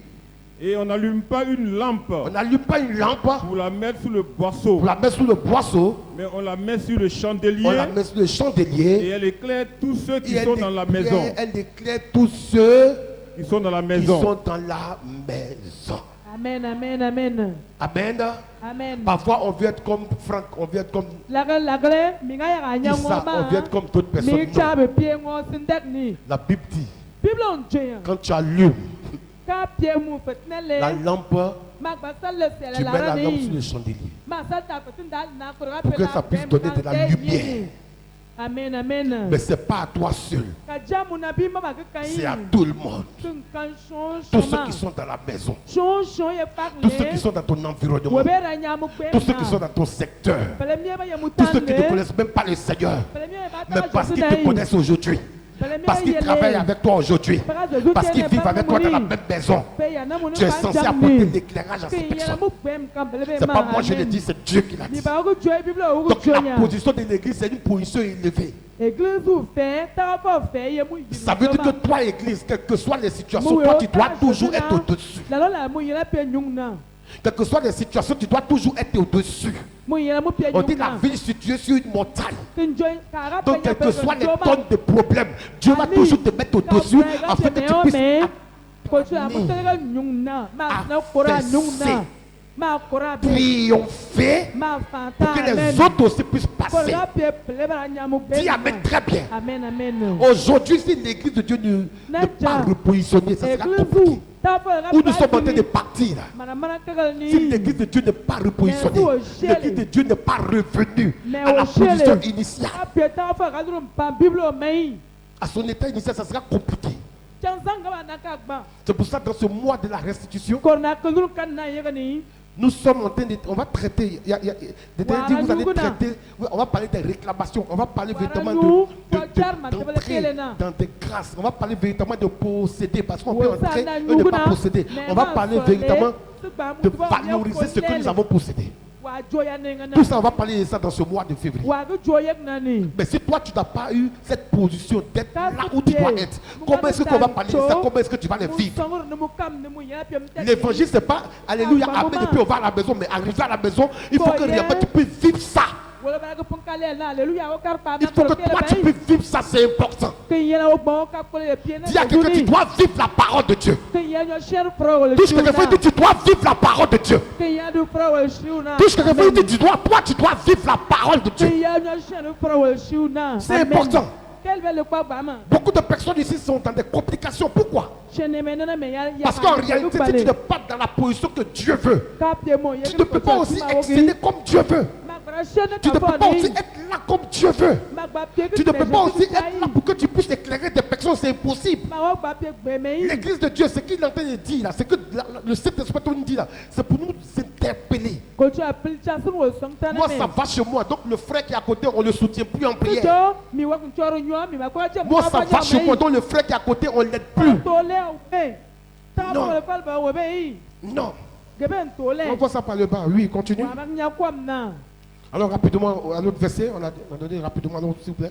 Et on n'allume pas une lampe. On n'allume pas une lampe. Pour la mettre sous le boisseau. Pour la mettre sous le boisseau. Mais on la met sur le chandelier. On la met sur le chandelier. Et elle éclaire tous ceux qui sont dans la maison. Elle éclaire tous ceux qui sont dans la maison. Qui sont dans la maison. Amen, amen, amen. Amen. Amen. Parfois, on veut être comme Franck, on veut être comme Lagale, minga ya Issa, nyangoma. on veut être comme d'autres personnes. Mi Non. chabe pied ngo sindek ni. La Bible dit, Bible on tient. quand tu allumes Ka pied mu fetnele. la lampe, Ma basal le tu sel mets la la lampe sur rani. le chandelier. Ma sal ta fetinda na kora Pour que ça puisse donner de la lumière. Amen, amen. Mais ce n'est pas à toi seul, Ka jamu na bi mama ka kai. c'est à tout le monde. Tous ceux qui sont dans la maison, tous ceux qui sont dans ton environnement, tous ceux qui sont dans ton secteur, tous ceux qui ne connaissent même pas le Seigneur, mais parce qu'ils te connaissent aujourd'hui, parce qu'ils travaillent avec toi aujourd'hui, parce qu'ils vivent avec toi dans la même maison, tu es censé apporter l'éclairage à ces personnes. C'est pas moi je le dis, c'est Dieu qui l'a dit. Donc la position de l'église, c'est une position élevée. Ça veut dire que toi, église, quelles que soient les situations, toi, tu dois toujours être au-dessus. Quelles que soient les situations, tu dois toujours être au-dessus. On dit la ville située sur une montagne. Donc, quelles que soient les tonnes de problèmes, Dieu va toujours te mettre au-dessus afin que tu puisses triompher pour que les autres aussi puissent passer. Dis Amen très bien. Aujourd'hui, si l'église de Dieu n'est pas repositionnée, ça sera compliqué. Où nous sommes en train de partir. Si l'église de Dieu n'est pas repositionnée, l'église de Dieu n'est pas revenue à la position initiale, à son état initial, ça sera compliqué. C'est pour ça que dans ce mois de la restitution, nous sommes en train de... On va traiter... vous allez traiter... On va parler des réclamations. On va parler véritablement d'entrer dans des grâces. On va parler véritablement de posséder. Parce qu'on peut entrer et ne pas posséder. On va parler véritablement de valoriser ce que nous avons possédé. Tout ça, on va parler de ça dans ce mois de février. Mais si toi, tu n'as pas eu cette position d'être là où tu dois être, comment est-ce qu'on va parler de ça? Comment est-ce que tu vas les vivre? L'évangile, c'est pas alléluia, amen, et puis on va à la maison. Mais arriver à la maison, il faut que réellement tu puisses vivre ça. Il faut que toi, tu puisses vivre ça, c'est important. Dis à quelqu'un, tu dois vivre la parole de Dieu. Touche quelqu'un et dis, tu dois vivre la parole de Dieu. Touche quelqu'un et dis, toi, tu dois vivre la parole de Dieu. C'est important. Beaucoup de personnes ici sont dans des complications. Pourquoi? Parce qu'en réalité, si tu n'es pas dans la position que Dieu veut, tu ne peux pas aussi exceller comme Dieu veut. Tu ne peux pas aussi être là comme Dieu veut. Tu ne peux pas aussi être là pour que tu puisses éclairer des personnes, c'est impossible. L'église de Dieu, ce qu'il est en train de dire là, c'est que le Saint-Esprit nous dit là, c'est pour nous interpeller. Moi, ça va chez moi, donc le frère qui est à côté, on ne le soutient plus en prière. Moi, ça va chez moi, donc le frère qui est à côté, on ne l'aide plus. Non. On voit ça par le bas. Oui, continue. Alors rapidement, à l'autre verset, on a donné rapidement, s'il vous plaît.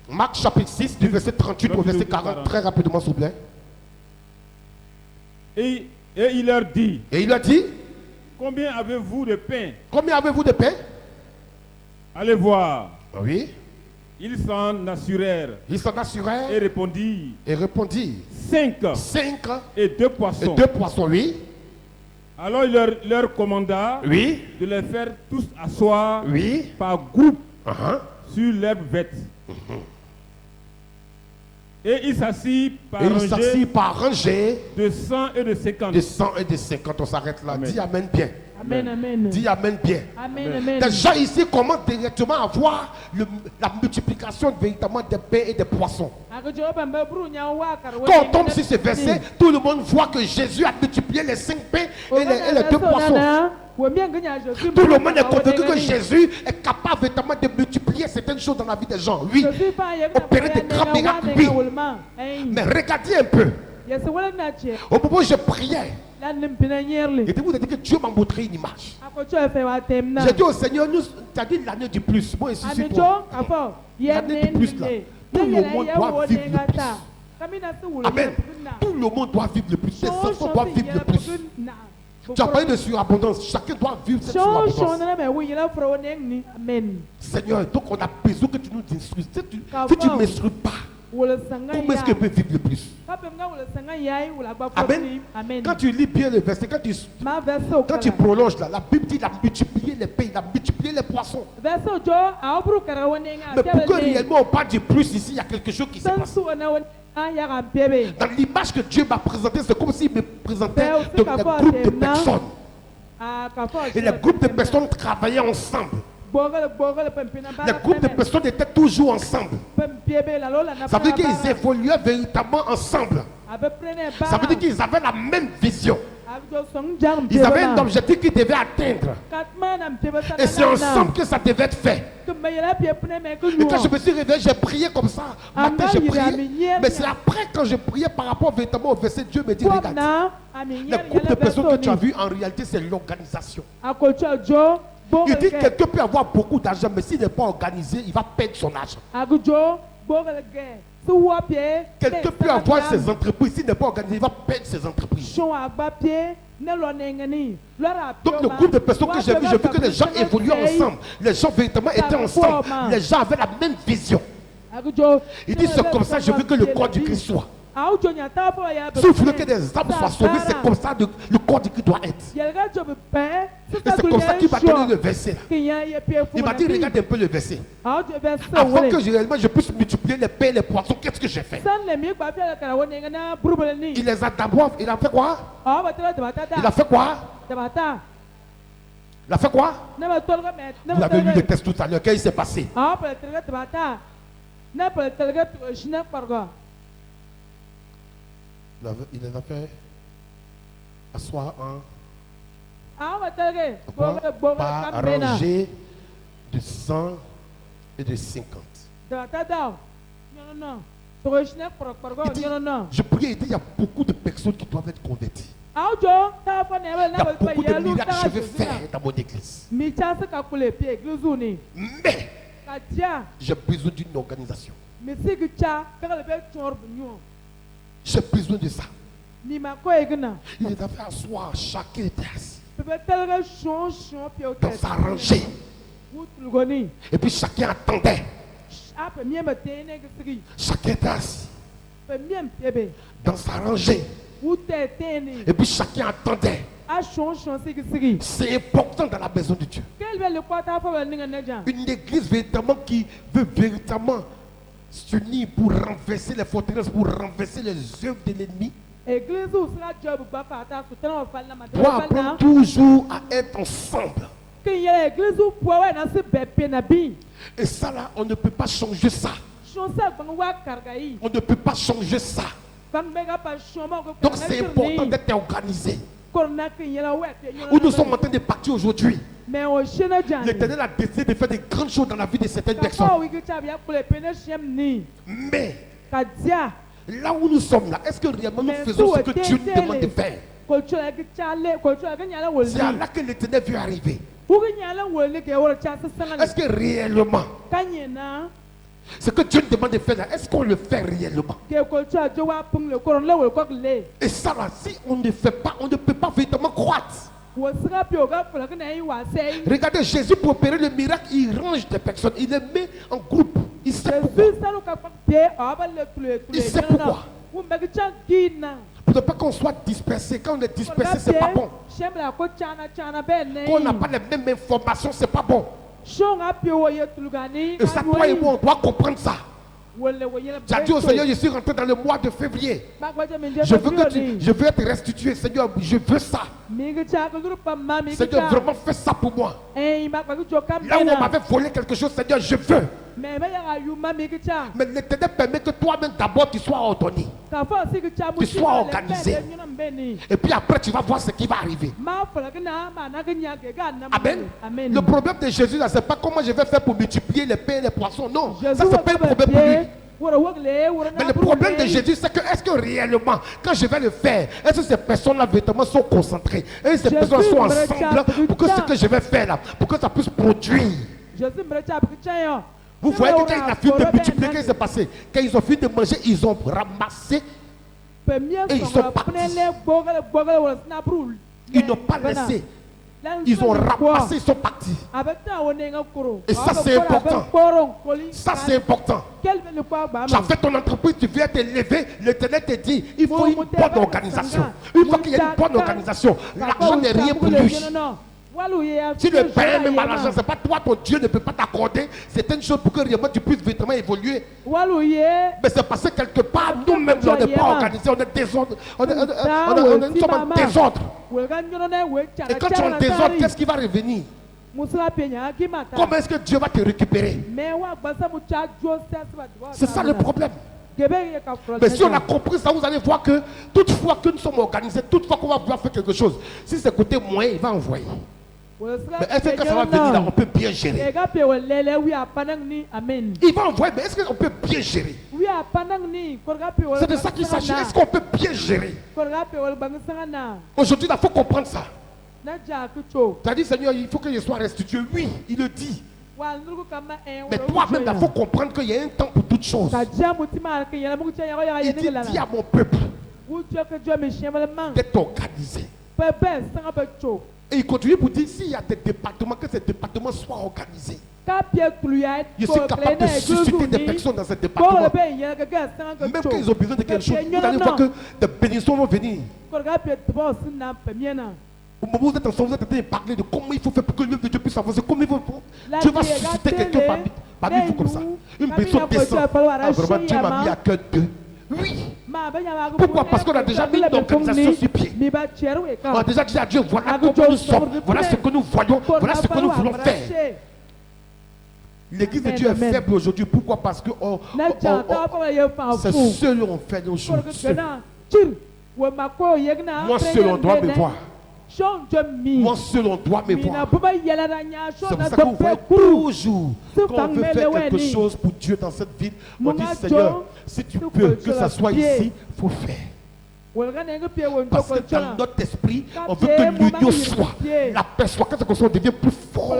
Marc chapitre 6, du verset 38 au verset 40, très rapidement, s'il vous plaît. Et il leur dit, combien avez-vous de pain? Combien avez-vous de pain? Allez voir. Oui. Ils s'en assurèrent. Et répondit. 5. Et 2 poissons. Oui. Alors il leur commanda de les faire tous asseoir par groupe sur l'herbe verte. Et il s'assit par rangée de 100 et de 50. De 100 et de 50, on s'arrête là. Amen. Dis Amen bien. Amen, amen. Dis Amen bien. Amen, amen. Les gens ici commencent directement à voir la multiplication véritablement des pains et des poissons. Quand on tombe sur ce verset, tout le monde voit que Jésus a multiplié les 5 pains et les 2 poissons. Tout le monde est convaincu que Jésus est capable véritablement de multiplier certaines choses dans la vie des gens. Oui. Opérer des grands miracles. Oui. Mais regardez un peu. Au moment où je priais, et vous avez dit que Dieu m'a montré une image. J'ai dit au Seigneur, tu as dit l'année du plus. Moi, ici, c'est toi. L'année du plus là. Tout le monde doit vivre le plus. Amen. Tout le monde doit vivre le plus. Les enfants doivent vivre le plus. Tu as parlé de surabondance. Chacun doit vivre cette surabondance. Seigneur, donc on a besoin que tu nous instruises. Si tu ne m'instruis pas, Comment est-ce que peut vivre le plus? Amen. Quand tu lis bien le verset, quand tu prolonges là, la Bible dit qu'il a multiplié les pains, il a multiplié les poissons. Mais pour que réellement on parle du plus ici, il y a quelque chose qui se passe. Dans l'image que Dieu m'a présentée, c'est comme s'il me présentait un groupe de personnes. Et les groupes de personnes travaillaient ensemble. Les groupes de personnes étaient toujours ensemble. Ça veut dire qu'ils évoluaient véritablement ensemble. Ça veut dire qu'ils avaient la même vision. Ils avaient un objectif qu'ils devaient atteindre. Et c'est ensemble que ça devait être fait. Et quand je me suis réveillé, j'ai prié comme ça. Matin, j'ai prié. Mais c'est après, quand je priais par rapport véritablement au verset, Dieu me dit, regarde, les groupes de personnes que tu as vu, en réalité, c'est l'organisation. Il dit que quelqu'un peut avoir beaucoup d'argent, mais s'il n'est pas organisé, il va perdre son argent. Quelqu'un peut avoir ses entreprises, s'il n'est pas organisé, il va perdre ses entreprises. Donc le groupe de personnes que j'ai vu que les gens évoluaient ensemble. Les gens véritablement étaient ensemble. Les gens avaient la même vision. Il dit c'est comme ça que je veux que le corps du Christ soit. Si vous voulez que des âmes soient sauvées, c'est comme ça que le corps du Christ doit être. Et c'est comme ça qu'il m'a donné le verset. Il m'a dit, regarde un peu le verset. Avant que réellement je puisse multiplier les pains et les poissons, qu'est-ce que j'ai fait? Il les a d'abord, il a fait quoi? Il a fait quoi? Il a fait quoi? Vous avez lu le texte tout à l'heure, qu'est-ce qui s'est passé? Il les a fait asseoir par rangée de 100 et de 50. Il dit, je prie, il dit, il y a beaucoup de personnes qui doivent être converties. Il y a beaucoup de miracles que je vais faire dans mon église. Mais j'ai besoin d'une organisation. J'ai besoin de ça. Il les a fait asseoir, chacun était assis dans sa rangée. Et puis chacun attendait. Chacun était assis dans sa rangée. Et puis chacun attendait. C'est important dans la maison de Dieu. Une église véritablement qui veut véritablement s'unir pour renverser les forteresses, pour renverser les œuvres de l'ennemi, doit apprendre toujours à être ensemble. Et ça là, on ne peut pas changer ça. On ne peut pas changer ça. Donc c'est important d'être organisé. Où nous sommes en train de partir aujourd'hui. L'Éternel a décidé de faire des grandes choses dans la vie de certaines personnes. Mais là où nous sommes là, est-ce que réellement nous faisons ce que Dieu nous demande de faire? C'est à là que l'Éternel veut arriver. Est-ce que réellement ce que Dieu nous demande de faire là, est-ce qu'on le fait réellement? Et ça là, si on ne fait pas, on ne peut pas véritablement croître. Regardez, Jésus pour opérer le miracle, il range des personnes, il les met en groupe. Il sait pourquoi. Il sait pourquoi. Pour ne pas qu'on soit dispersé. Quand on est dispersé, c'est pas bon. Quand on n'a pas les mêmes informations, c'est pas bon. Et ça, toi et moi, on doit comprendre ça. Tu as dit au Seigneur, je suis rentré dans le mois de février. Je veux être restitué, Seigneur, je veux ça. Seigneur, vraiment fais ça pour moi. Là où on m'avait volé quelque chose, Seigneur, je veux. Mais l'Éternel permet que toi-même d'abord tu sois ordonné. Tu sois organisé. Et puis après tu vas voir ce qui va arriver. Amen. Le problème de Jésus là, c'est pas comment je vais faire pour multiplier les pains et les poissons. Non, ça c'est pas un problème pour lui. Mais le problème de Jésus, c'est que est-ce que réellement, quand je vais le faire, est-ce que ces personnes-là véritablement sont concentrées? Est-ce que ces personnes sont ensemble pour que ce que je vais faire là, pour que ça puisse produire? Vous voyez que quand il a fini de multiplier, qu'est-ce qui s'est passé? Quand ils ont fini de manger, ils ont ramassé et ils sont partis. Ils n'ont pas laissé. Ils ont ramassé, ils sont partis. Et ça c'est important. Ça c'est important. Tu as fait ton entreprise, tu viens te lever, l'Éternel te dit, il faut une bonne organisation. Une fois qu'il y a une bonne organisation, l'argent n'est rien pour lui. Si le pain même à l'argent, c'est pas toi, ton Dieu ne peut pas t'accorder certaines choses pour que réellement tu puisses vraiment évoluer. Mais c'est parce que quelque part, nous-mêmes, on n'est pas organisés, on est désordre. On sommes en désordre. Et quand tu es en désordre, qu'est-ce qui va revenir? Comment est-ce que Dieu va te récupérer? C'est ça le problème. Mais si on a compris ça, vous allez voir que toutefois que nous sommes organisés, toutefois qu'on va vouloir faire quelque chose, si c'est côté moyen, il va envoyer. Mais est-ce que quand ça va venir là, on peut bien gérer? Il va envoyer, mais est-ce qu'on peut bien gérer? C'est de ça qu'il s'agit. Est-ce qu'on peut bien gérer? Aujourd'hui, il faut comprendre ça. Tu as dit, Seigneur, il faut que je sois restitué. Oui, il le dit. Mais toi-même, il faut comprendre qu'il y a un temps pour toutes choses. Il dit, dis à mon peuple d'être organisé. Et il continue pour dire, s'il y a des départements, que ces départements soient organisés. Je suis capable de susciter des personnes dans ces départements. Même qu'ils ont besoin de quelque chose, vous allez voir que des bénédictions vont venir. Au moment où vous êtes ensemble, vous êtes en train de parler de comment il faut faire pour que le Dieu puisse avancer. Comment il faut... Dieu va susciter quelqu'un parmi vous comme ça. Une personne descend. Ah, vraiment, Dieu m'a mis à cœur d'eux. Oui. Pourquoi? Parce qu'on a déjà mis une organisation sur pied. On a déjà dit à Dieu, voilà comment nous sommes, voilà ce que nous voyons, voilà ce que nous voulons faire. L'église de Dieu est faible aujourd'hui. Pourquoi? Parce que c'est seul on fait nos choses. Moi seul on doit me voir. Moi seul on doit me voir. C'est pour ça qu'on voit toujours quand on veut faire quelque chose pour Dieu dans cette vie, on dit Seigneur, si tu peux que ça soit ici, il faut faire. Parce que dans notre esprit, on veut que l'union soit, la paix soit, quand on devient plus fort.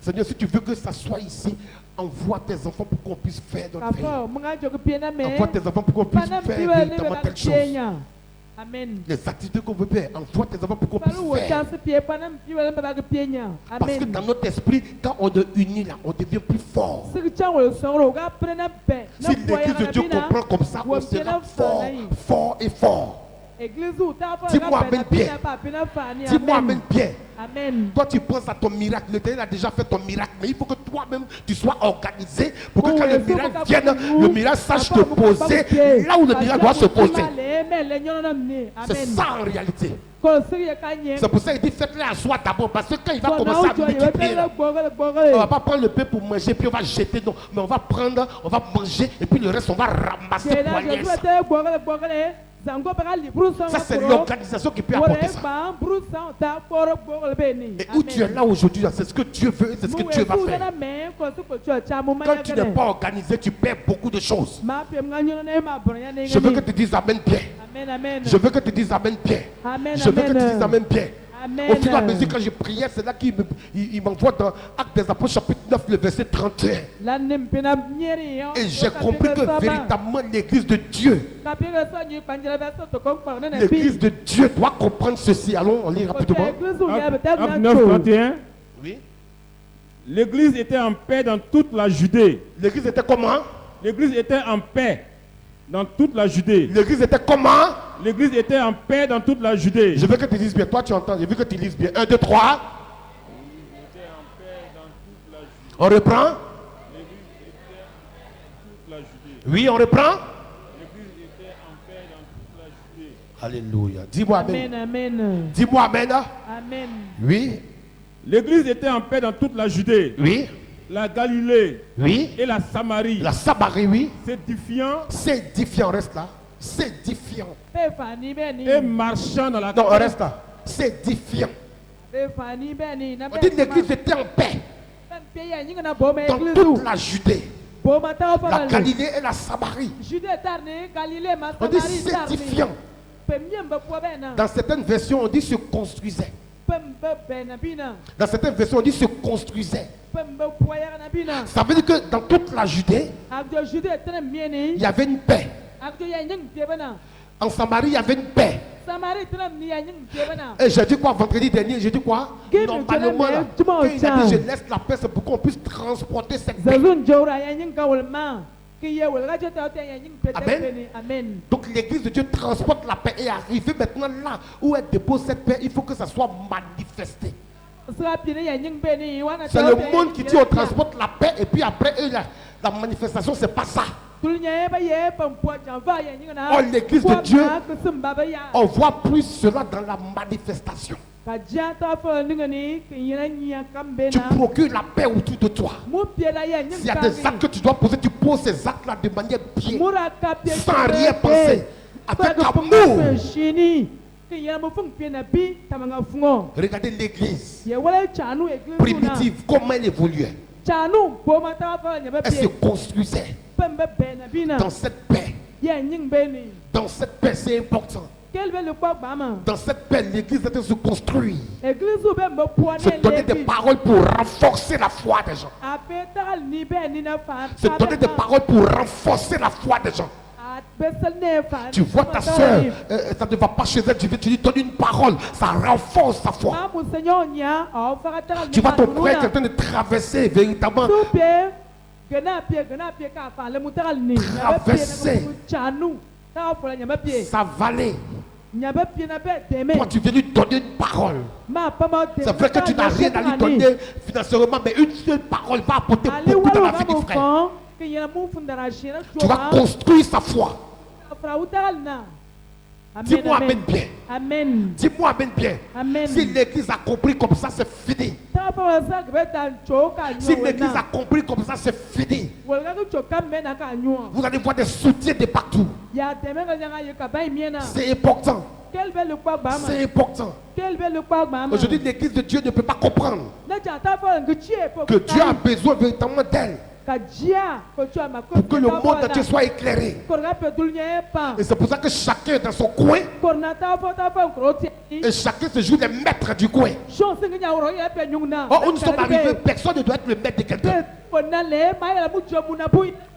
Seigneur, si tu veux que ça soit ici, envoie tes enfants pour qu'on puisse faire notre vie. Envoie tes enfants pour qu'on puisse faire véritablement telle chose. Amen. Les activités qu'on veut faire, envoie tes enfants pour qu'on puisse faire. Parce que dans notre esprit, quand on est unis là, on devient plus fort. Si l'église de Dieu comprend comme ça, on sera fort, fort et fort. Dis-moi amen bien. Dis-moi amen bien. Amen. Toi tu penses à ton miracle. L'Éternel a déjà fait ton miracle. Mais il faut que toi-même tu sois organisé pour que quand le miracle vienne, le miracle sache te poser là où le miracle doit se poser. C'est ça en réalité. C'est pour ça qu'il dit faites-le à soi d'abord. Parce que quand il va commencer à multiplier, on ne va pas prendre le pain pour manger puis on va jeter. Non, mais on va prendre, on va manger et puis le reste on va ramasser pour aller ça. Ça c'est l'organisation qui peut apporter ça. Et où tu es là aujourd'hui, c'est ce que Dieu veut et c'est ce que Dieu va faire. Quand tu n'es pas organisé, tu perds beaucoup de choses. Je veux que tu dises amen bien. Je veux que tu dises amen bien. Je veux que tu dises amen bien. Au fur et à mesure quand je priais, c'est là qu'il m'envoie dans Actes des Apôtres chapitre 9, le verset 31. Et j'ai compris que véritablement l'église de Dieu, l'église de Dieu doit comprendre ceci. Allons, on lit rapidement. Actes 9, 31. Oui. L'église était en paix dans toute la Judée. L'église était comment? L'église était en paix dans toute la Judée. L'église était comment? L'église était en paix dans toute la Judée. Je veux que tu dises bien. Toi, tu entends. Je veux que tu lises bien. 1, 2, 3. On reprend. Oui, on reprend. L'église était en paix dans toute la Judée. Alléluia. Dis-moi amen. Amen. Dis-moi amen. Amen. Oui. L'église était en paix dans toute la Judée. Oui. La Galilée. Oui. Et la Samarie. La Samarie, oui. S'édifiant. S'édifiant, reste là. S'édifiant. Et marchant dans la Non, reste là. S'édifiant. On dit l'église était en paix dans toute la Judée, la Galilée et la Samarie. On dit s'édifiant. Dans certaines versions, on dit se construisait. Dans certaines versions, on dit se construisait. Ça veut dire que dans toute la Judée, il y avait une paix. En Samarie, il y avait une paix. Et j'ai dit quoi vendredi dernier? J'ai dit quoi? Normalement, là, quand il a dit je laisse la paix, c'est pour qu'on puisse transporter cette paix. Amen. Donc l'église de Dieu transporte la paix et arrivé maintenant là où elle dépose cette paix, il faut que ça soit manifesté. C'est le monde qui dit on transporte la paix et puis après la manifestation c'est pas ça. Oh, l'église de Dieu, on voit plus cela dans la manifestation. Tu procures la paix autour de toi. S'il y a des actes que tu dois poser, tu poses ces actes-là de manière bien, sans rien penser, avec amour. Regardez l'église primitive, comment elle évoluait. Elle se construisait dans cette paix. Dans cette paix, c'est important. Dans cette paix, l'église était se construire. Se donner des paroles pour renforcer la foi des gens. Se donner des paroles pour renforcer la foi des gens. Tu vois ta soeur, ça ne va pas chez elle, tu lui donnes une parole, ça renforce sa foi. Tu vois ton frère qui est en train de traverser véritablement. Traverser sa vallée. Toi, tu viens lui donner une parole. C'est vrai que tu n'as rien à lui donner financièrement, mais une seule parole va apporter beaucoup dans la vie du frère. Tu vas construire sa foi. Dis-moi amen bien. Amen. Dis-moi amen bien. Amen. Si l'église a compris comme ça, c'est fini. Si l'église a compris comme ça, c'est fini. Vous allez voir des soutiens de partout. C'est important. C'est important. Aujourd'hui, l'église de Dieu ne peut pas comprendre que Dieu a besoin véritablement d'elle pour que le monde entier soit éclairé. Et c'est pour ça que chacun est dans son coin et chacun se joue les maîtres du coin. Oh, nous sommes arrivés, personne ne doit être le maître de quelqu'un.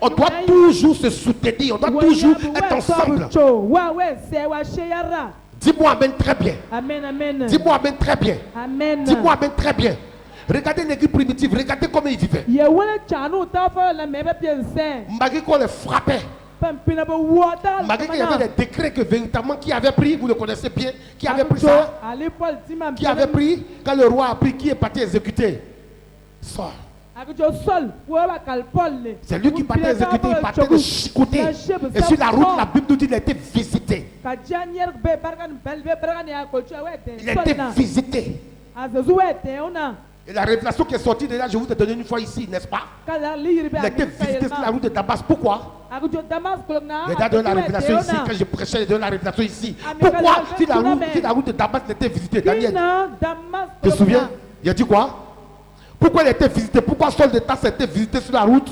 On doit toujours se soutenir, on doit toujours être ensemble. Dis-moi amen très bien. Dis-moi amen très bien. Dis-moi amen très bien. Regardez l'église primitive, regardez comment ils vivaient. Malgré qu'on les frappait, malgré qu'il y avait des décrets que véritablement qui avait pris, vous le connaissez bien, qui avait pris ça, qui avait pris, quand le roi a pris, qui est parti exécuter Saul. C'est lui qui partait exécuter, il partait de chicoter. Et sur la route, la Bible nous dit qu'il a été visité. Il a été visité. Et la révélation qui est sortie de là, je vous ai donné une fois ici, n'est-ce pas? Il a été visité sur la route de Damas. Pourquoi? Il a donné la révélation ici, quand je prêchais, il a donné la révélation ici. Pourquoi? Si la route de Damas était visitée, Daniel, tu te souviens? Il a dit quoi? Pourquoi il a été visité? Pourquoi Saul de Tarse a été visité sur la route?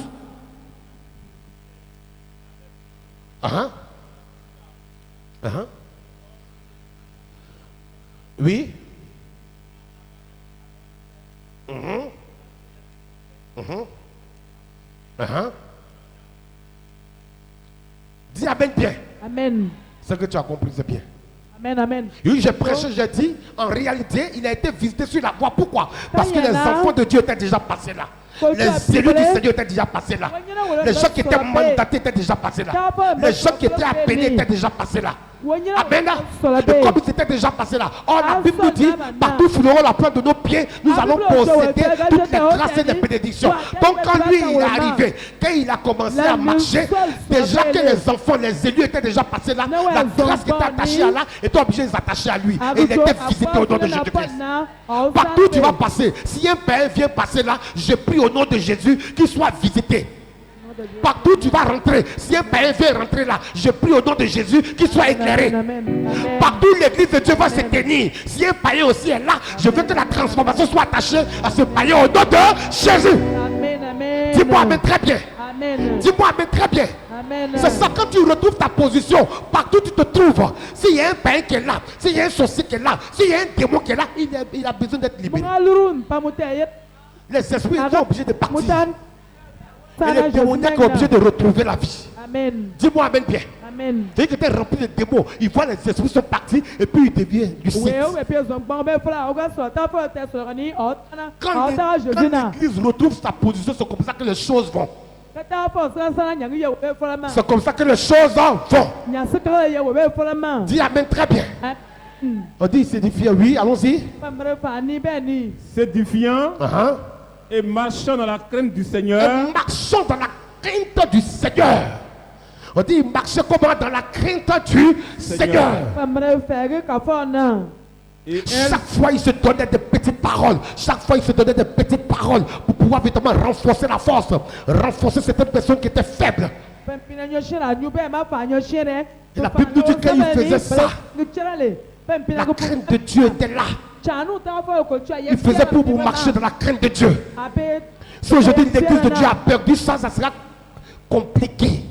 Oui? Dis amen bien. Amen. Ce que tu as compris, c'est bien. Amen, amen. Oui, j'ai prêché, j'ai dit, en réalité, il a été visité sur la voie. Pourquoi? Parce que les enfants de Dieu étaient déjà passés là. Les élus du Seigneur étaient déjà passés là. Les gens qui étaient mandatés étaient déjà passés là. Les gens qui étaient appelés étaient déjà passés là. Amen. Et comme ils étaient déjà passés là, oh, la Bible nous dit, partout foulerons la plante de nos pieds, nous allons posséder toutes les grâces et les bénédictions. Donc quand lui il est arrivé, quand il a commencé à marcher, déjà que les enfants, les élus étaient déjà passés là, la grâce qui était attachée à là était obligée de s'attacher à lui. Et il était visité au nom de Jésus-Christ. Partout tu vas passer, si un père vient passer là, je prie au nom de Jésus qu'il soit visité. Partout tu vas rentrer, si un païen vient rentrer là, je prie au nom de Jésus qu'il soit éclairé. Partout l'église de Dieu va se tenir, si un païen aussi est là, je veux que la transformation soit attachée à ce païen au nom de Jésus. Dis-moi amen très bien. Dis-moi amen très bien. C'est ça, quand tu retrouves ta position, partout tu te trouves, s'il y a un païen qui est là, s'il y a un sorcier qui est là, s'il y a un démon qui est là, il a besoin d'être libéré. Les esprits sont obligés de partir. Et les démoniaques sont obligés de retrouver la vie. Amen. Dis-moi amen bien. Amen. Dès que tu es rempli de démons, il voit les esprits sont partis et puis il devient lucide. Quand l'église retrouve sa position, c'est comme ça que les choses vont. C'est comme ça que les choses vont. Dis Amen très bien. On dit s'édifier, oui, allons-y. S'édifiant et marchant dans la crainte du Seigneur. Et marchant dans la crainte du Seigneur. On dit marcher comment? Dans la crainte du Seigneur. Et chaque fois, il se donnait des petites paroles. Chaque fois, il se donnait des petites paroles pour pouvoir véritablement renforcer la force, renforcer certaines personnes qui étaient faibles. Et la Bible nous dit qu'il faisait ça. La crainte de Dieu était là. Il faisait pour marcher dans la crainte de Dieu. Si aujourd'hui l'église de Dieu a perdu ça, ça sera compliqué.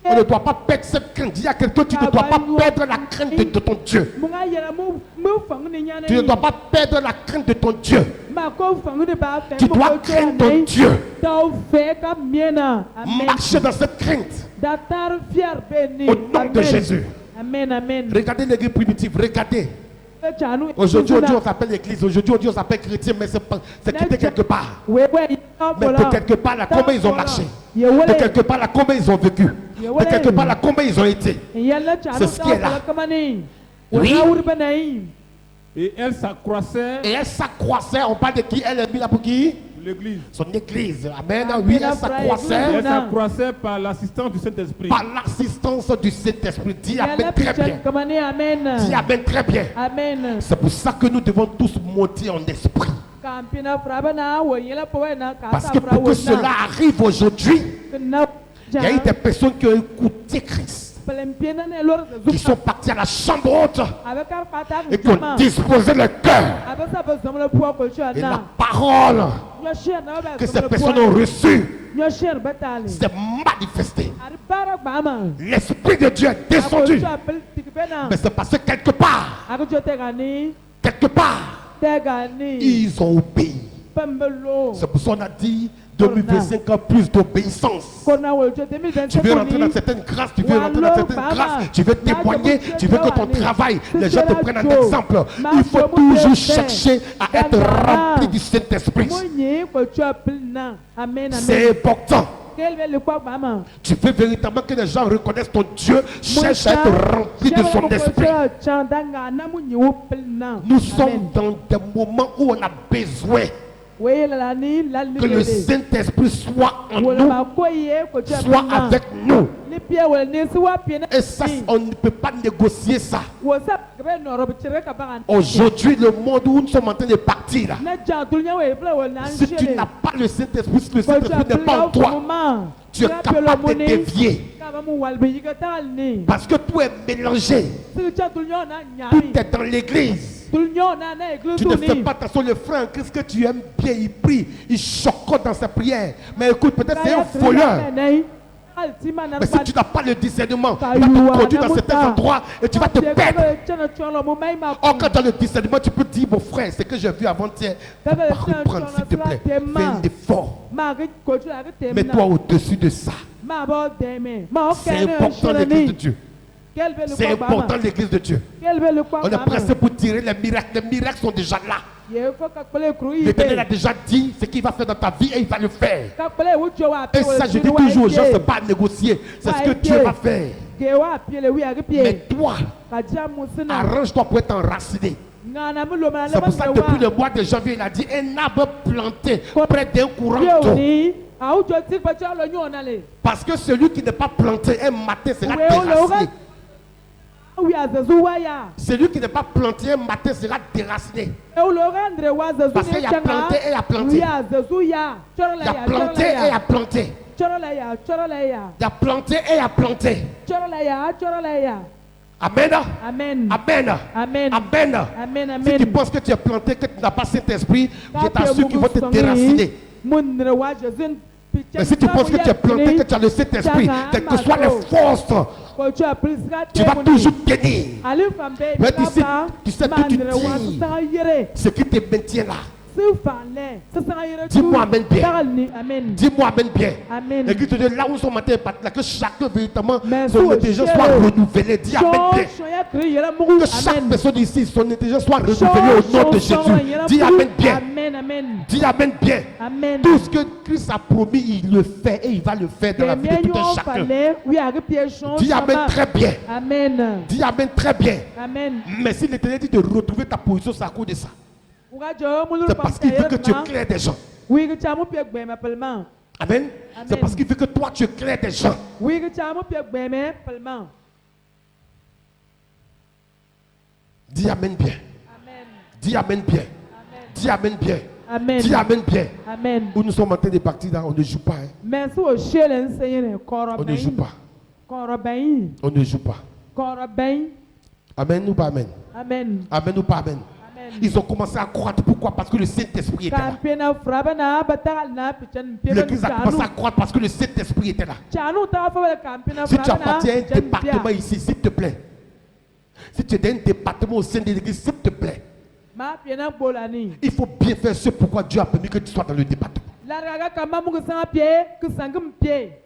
On ne doit pas perdre cette crainte. Dis à quelqu'un, tu ne dois pas perdre la crainte de ton Dieu. Tu ne dois pas perdre la crainte de ton Dieu. Tu dois craindre ton Dieu. Marcher dans cette crainte. Au nom de Jésus. Amen, amen. Regardez l'église primitive, regardez. Aujourd'hui, on s'appelle l'église, aujourd'hui, on s'appelle chrétien, mais c'est quitté quelque part. Mais de quelque part, là, combien ils ont marché? De quelque part, là, combien ils ont vécu? De quelque part, là, combien ils ont été? C'est ce qui est là. Oui. Et elle s'accroissait. Et elle s'accroissait. On parle de qui? Elle est mise là pour qui? L'église. Son église. Amen. Oui, elle s'accroissait. Elle s'accroissait par l'assistance du Saint-Esprit. Par l'assistance du Saint-Esprit. Dis Amen très bien. Dis Amen très bien. C'est pour ça que nous devons tous monter en esprit. Parce que pour que cela arrive aujourd'hui, il y a eu des personnes qui ont écouté Christ, qui sont partis à la chambre haute et qui ont disposé le cœur. Et la parole que ces personnes ont reçue s'est manifestée. L'Esprit de Dieu est descendu. Mais c'est parce que quelque part, ils ont obéi. C'est pour ça qu'on a dit 2025 ans plus d'obéissance. Tu veux rentrer dans certaines grâces, tu veux rentrer dans certaines grâces, tu veux témoigner, tu veux que ton travail, les gens te prennent un exemple. Il faut toujours chercher à être rempli du Saint-Esprit. C'est important. Tu veux véritablement que les gens reconnaissent ton Dieu, cherche à être rempli de son esprit. Nous sommes dans des moments où on a besoin que le Saint-Esprit soit en nous, soit avec nous. Et ça, on ne peut pas négocier ça. Aujourd'hui, le monde où nous sommes en train de partir là, si tu n'as pas le Saint-Esprit, si le Saint-Esprit n'est pas en toi, tu es capable de dévier. Parce que tout est mélangé. Tout est dans l'église. Tu ne fais pas attention, le frère en Christ que tu aimes bien, il prie, il chocote dans sa prière. Mais écoute, peut-être c'est un voleur. Mais si tu n'as pas le discernement, il va te conduire dans certains endroits et tu vas te perdre. Or, quand tu as le discernement, tu peux dire, mon frère, ce que j'ai vu avant-hier, tu vas reprendre, s'il te plaît. Fais un effort. Mets-toi au-dessus de ça. C'est important, l'église de Dieu. C'est important, l'église de Dieu. On est pressé pour tirer les miracles. Les miracles sont déjà là. L'Éternel a déjà dit ce qu'il va faire dans ta vie et il va le faire. Et ça, je dis toujours aux gens, ce n'est pas à négocier. C'est ce que Dieu va faire. Mais toi, arrange-toi pour être enraciné. C'est pour ça que depuis le mois de janvier, il a dit un arbre planté près d'un courant d'eau. Parce que celui qui n'est pas planté un matin sera déraciné. Celui qui n'est pas planté un matin sera déraciné. Parce qu'il y a planté et il y a planté. Il y a planté et il y a planté. Il y a planté et il y a planté. Amen. Amen. Amen. Amen. Amen. Amen. Amen. Si tu penses que tu es planté, que tu n'as pas cet esprit, je t'assure qu'il va te déraciner. Mais si tu penses que tu es planté, que tu as le Saint-Esprit, quelles que soient les forces, tu vas toujours tenir. Mais tu sais que tu dis ce qui te maintient là. Dis-moi amen bien. Amen. Dis-moi amen bien. Amen. Et que te dis là où son matin est parti, là, que chacun véritablement son intelligence soit renouvelée. Dis amen bien. Que chaque personne ici, son intelligence soit renouvelée au nom de Jésus. Dis amen bien. Amen, amen. Dis amen bien. Amen. Tout ce que Christ a promis, il le fait et il va le faire dans la vie de tout un chacun. Dis amen très bien. Amen. Dis amen très bien. Amen. Mais si l'Éternel dit de retrouver ta position, c'est à cause de ça. C'est parce qu'il veut que tu éclaires des gens. Amen. C'est parce qu'il veut que toi tu éclaires des gens. Dis amen bien. Dis amen bien. Dis amen bien. Amen. Dis amen bien. Amen. Où nous sommes en train de partir là, on ne joue pas. Hein. On ne joue pas. On ne joue pas. Amen ou pas amen? Amen. Amen ou pas amen? Ils ont commencé à croître. Pourquoi? Parce que le Saint-Esprit était là. L'église a commencé à croître parce que le Saint-Esprit était là. Si tu appartiens à un département ici, s'il te plaît. Si tu es dans un département au sein de l'église, s'il te plaît. Il faut bien faire ce pourquoi Dieu a permis que tu sois dans le département.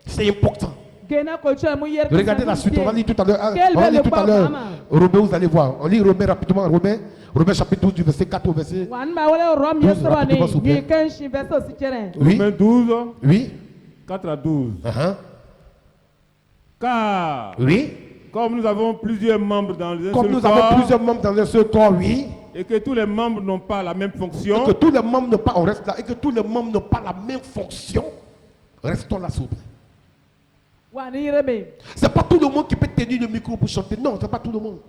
C'est important. Regardez la suite, on va lire tout à l'heure. On va lire tout à l'heure. Romains, vous allez voir. On lit Romains rapidement. Romains chapitre 12 du verset 4 au verset 12. Rapidement, s'il vous plaît. Oui. Romains 12, Oui. 4 à 12. Car, Oui. comme nous avons plusieurs membres dans un Comme seul nous corps, avons plusieurs membres dans un seul corps, oui. et que tous les membres n'ont pas la même Et fonction, que tous les membres n'ont pas, on reste là, et que tous les membres n'ont pas la même fonction. Restons là, s'il vous plaît. C'est pas tout le monde qui peut tenir le micro pour chanter. Non, c'est pas tout le monde.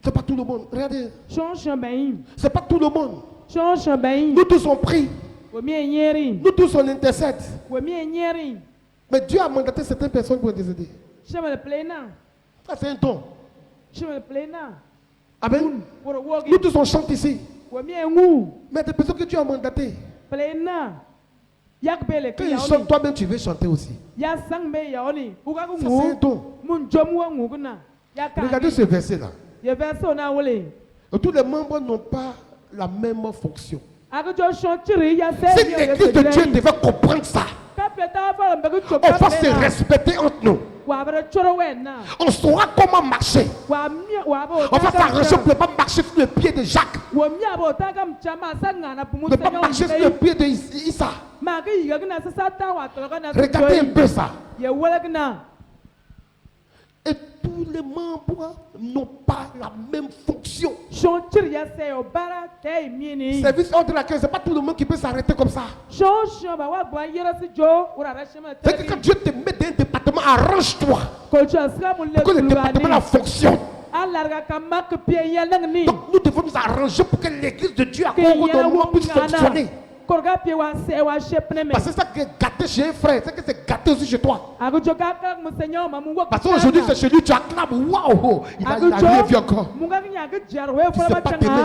C'est pas tout le monde. Regardez. C'est pas tout le monde. Nous tous on prie. Nous tous on intercède. Mais Dieu a mandaté certaines personnes pour intercéder. Ça c'est un don. Amen. Nous tous on chante ici. Mais des personnes que Dieu a mandatées. Quand ils chantent, toi-même tu veux chanter aussi. Ça c'est un don. Regardez ce verset-là. Tous les membres n'ont pas la même fonction. Si l'église de Dieu devait comprendre ça, on va se respecter entre nous. On saura comment marcher. On va s'arranger pour ne pas marcher sur le pied de Jacques. Ne pas marcher sur le pied de Issa. Regardez un peu ça. Et tous les membres n'ont pas la même fonction. Service ordre d'accueil, ce n'est pas tout le monde qui peut s'arrêter comme ça. C'est que quand Dieu te met dans un département, arrange-toi pour que le département fonctionne. Donc nous devons nous arranger pour que l'église de Dieu à Congo puisse fonctionner. Parce que c'est ça qui est gâté chez un frère, c'est que c'est gâté aussi chez toi. Parce qu'aujourd'hui c'est chez lui, tu acclames, waouh, il a rien vu encore. Tu ne sais pas t'aimer.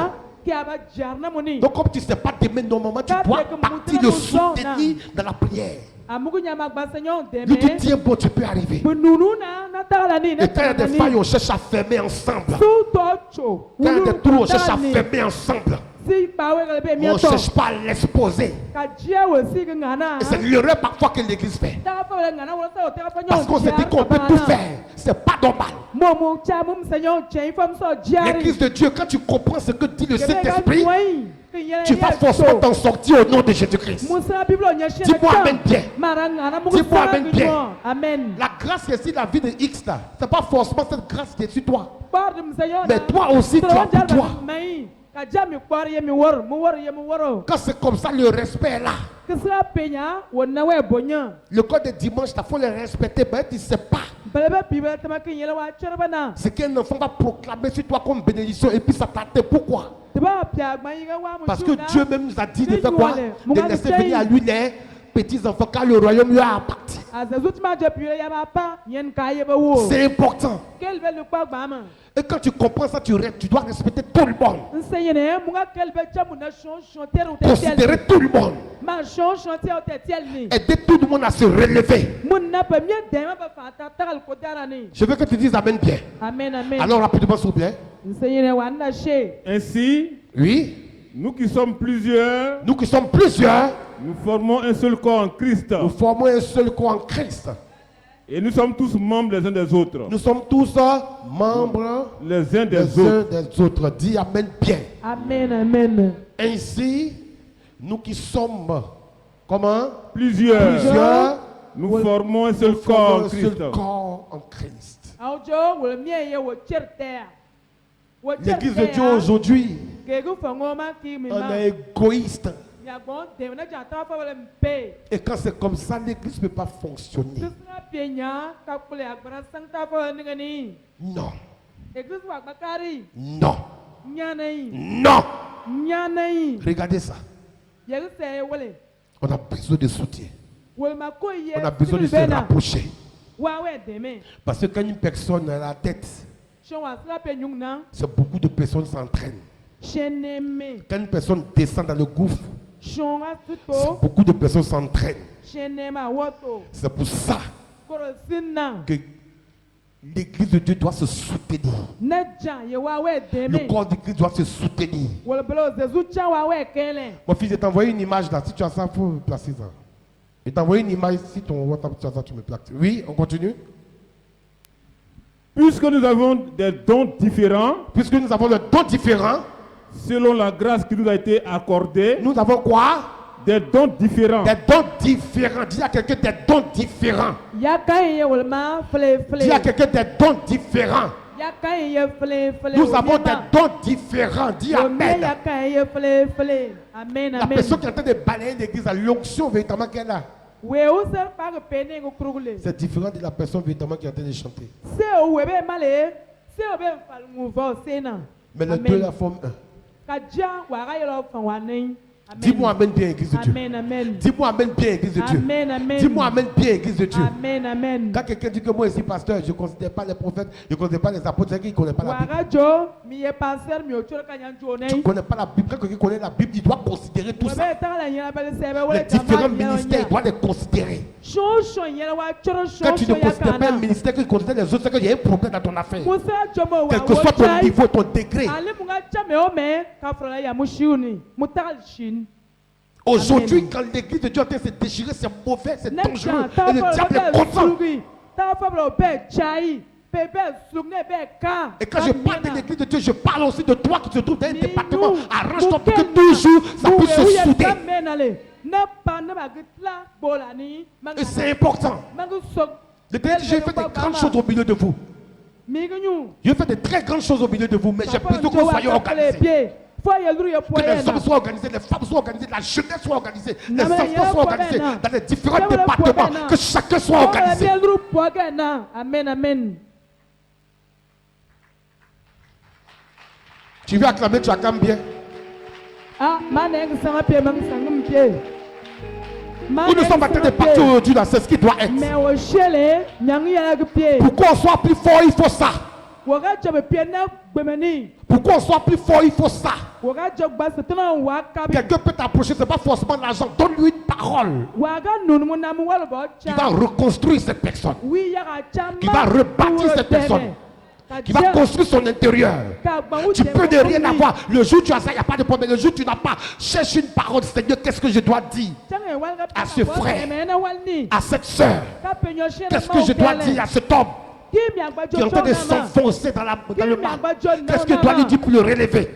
Donc comme tu ne sais pas t'aimer, normalement tu dois partir le soutenir dans la prière. Lui dit tiens bon, tu peux arriver. Et quand il y a des failles, on cherche à fermer ensemble. Quand il y a des trous, on cherche à fermer ensemble. On ne cherche pas à l'exposer. Et c'est l'erreur parfois que l'église fait. Parce qu'on se dit qu'on peut tout faire. C'est pas normal. L'église de Dieu, quand tu comprends ce que dit le Saint-Esprit, tu vas forcément t'en sortir au nom de Jésus-Christ. Dis-moi amen bien. Dis-moi amen bien. La grâce qui est sur la vie de X là, c'est pas forcément cette grâce qui est sur toi. Mais toi aussi tu as pour toi. Quand c'est comme ça, le respect est là. Le code de dimanche, il faut le respecter, mais tu ne sais pas. C'est qu'un enfant va proclamer sur toi comme bénédiction et puis ça t'atteint. Pourquoi? Parce que Dieu même nous a dit de faire quoi? De laisser venir à lui les petits enfants car le royaume lui a appartenu. C'est important. Et quand tu comprends ça, tu dois respecter tout le monde. Considérer tout le monde. Aider tout le monde à se relever. Je veux que tu dises amen bien. Amen, amen. Alors rapidement s'il vous plaît. ainsi, Oui. Nous qui sommes plusieurs, Nous qui sommes plusieurs, nous formons un seul corps en Christ. nous formons un seul corps en Christ. Et nous sommes tous membres les uns des autres. Nous sommes tous membres Les uns les des uns autres. des autres. Dis Amen bien. Amen, amen. Ainsi, nous qui sommes, comment? Plusieurs, nous formons un seul Nous corps formons en un seul Christ. corps en Christ. Aujo, wole mie ye wo cherter. Wo L'église de Dieu aujourd'hui, Gegu fangoma ki mi on ma. est égoïste. Ya bon de na janta fa wole mpe. Et quand c'est comme ça, l'église ne peut pas fonctionner. Kusna pienya ka kule agbara sangta fa ngani. Non, Eglise wa bakari. non, Nyanai. non. Nyanai. Regardez ça. Yegu se wole. On a besoin de soutien. Wole ma ko ye. On a besoin de se rapprocher. Wa we deme. Parce que quand une personne a la tête, Shon wa sla pe nyung na. c'est beaucoup de personnes s'entraînent. Cheneme. Quand une personne descend dans le gouffre, Shon wa c'est tuto. beaucoup de personnes s'entraînent. Chenema woto. C'est pour ça Koro sinna. que l'église de Dieu doit se soutenir. Neja ye wa we Le deme. corps d'église doit se soutenir. Wole belo zezu cha wa we kele. Mon fils, je t'ai envoyé une image là. Si tu as ça, il faut me placer ça. Je t'ai envoyé une image. Si ton WhatsApp, tu as ça, tu me places. Oui, on continue. Puisque nous avons des dons différents, Puisque nous avons le don différent, selon la grâce qui nous a été accordée, nous avons quoi? des dons différents. Des dons différents. Dis à quelqu'un des dons différents. Ya kan ye wole ma fle Dis à fle. quelqu'un des dons différents. Ya kan ye fle fle. Nous avons des dons différents. Dis Amen. Ya kan ye fle fle. Amen, La amen. personne qui est en train de balayer l'église, l'onction véritablement qu'elle a, We o ser pa ke pene go krugule. c'est différent de la personne véritablement qui est en train de chanter. Se o we be male. Se o be fal nguvo sena. Mais les deux la forment un. Ka ja wa ga yelo fan wa nen. Amen. Dis-moi Amen bien, église de Dieu. Amen, amen. Dis-moi Amen bien, église de Dieu. Amen, amen. Dis-moi Amen bien, église de Dieu. Amen, amen. Quand quelqu'un dit que moi ici, pasteur, je ne considère pas les prophètes, je ne considère pas les apôtres, c'est qu'il ne connaît pas la Bible. Wa ga jo mi ye passer mi o choro ka nyan jo Tu ne nen. connais pas la Bible. Quand quelqu'un connaît la Bible, il doit considérer tout We ça. be ta la nyana bele sebe Les wole différents ministères, il doit les considérer. Shosho yela wa choro Quand tu shosho ne ya considères pas un kana. ministère, que tu considères les autres, c'est qu'il y a un problème dans ton affaire. Musa jomo Quel wa que soit ton chai. niveau, ton degré. Ale munga chame o me ka frola ya mushiuni. Mutal shin. Aujourd'hui, Amen. quand l'église de Dieu est en train de se déchirer, c'est mauvais, c'est Next dangereux. time, Et le diable est content. ta fablo be chai. Bebe sugne be ka. Et quand je parle de l'église de Dieu, je parle aussi de toi qui te trouves dans un département. Nous, Arrange-toi pour que nous, toujours ça nous, puisse se oui, oui, souder. menale. Ne pas ne pas gitla bolani. Et c'est important. Mangu sok. Le Dieu dit, j'ai fait des grandes choses au milieu de vous. Migunyu. J'ai fait de très grandes choses au milieu de vous, mais j'ai besoin que vous soyez organisés. Que les hommes soient organisés, les femmes soient organisées, la jeunesse soit organisée, les enfants soient organisés dans les différents départements, que chacun soit organisé. Amen, amen. Tu veux acclamer, tu acclames bien. Ah, maneng sanga pie mang sangum pie. Où nous sommes en train de partir aujourd'hui, là, c'est ce qui doit être. Mais au chele, nyang ya pie. Pourquoi on soit plus fort, il faut ça. Waga job pie na gbemeni. Pourquoi on soit plus fort, il faut ça. Waga job bas tena wa kabi. Quelqu'un peut t'approcher, ce n'est pas forcément l'argent. Donne-lui une parole. Waga nunu mo namu wal bo cha. Qui va reconstruire cette personne. Oui, ya ga chama. Qui va rebâtir cette personne. Qui va construire son intérieur. Tu peux ne rien avoir. Le jour où tu as ça, il n'y a pas de problème. Le jour où tu n'as pas, cherche une parole. Seigneur, qu'est-ce que je dois dire à ce frère, à cette soeur? Qu'est-ce que je dois dire à cet homme qui est en train de s'enfoncer dans le mal? Qu'est-ce que je dois lui dire pour le relever?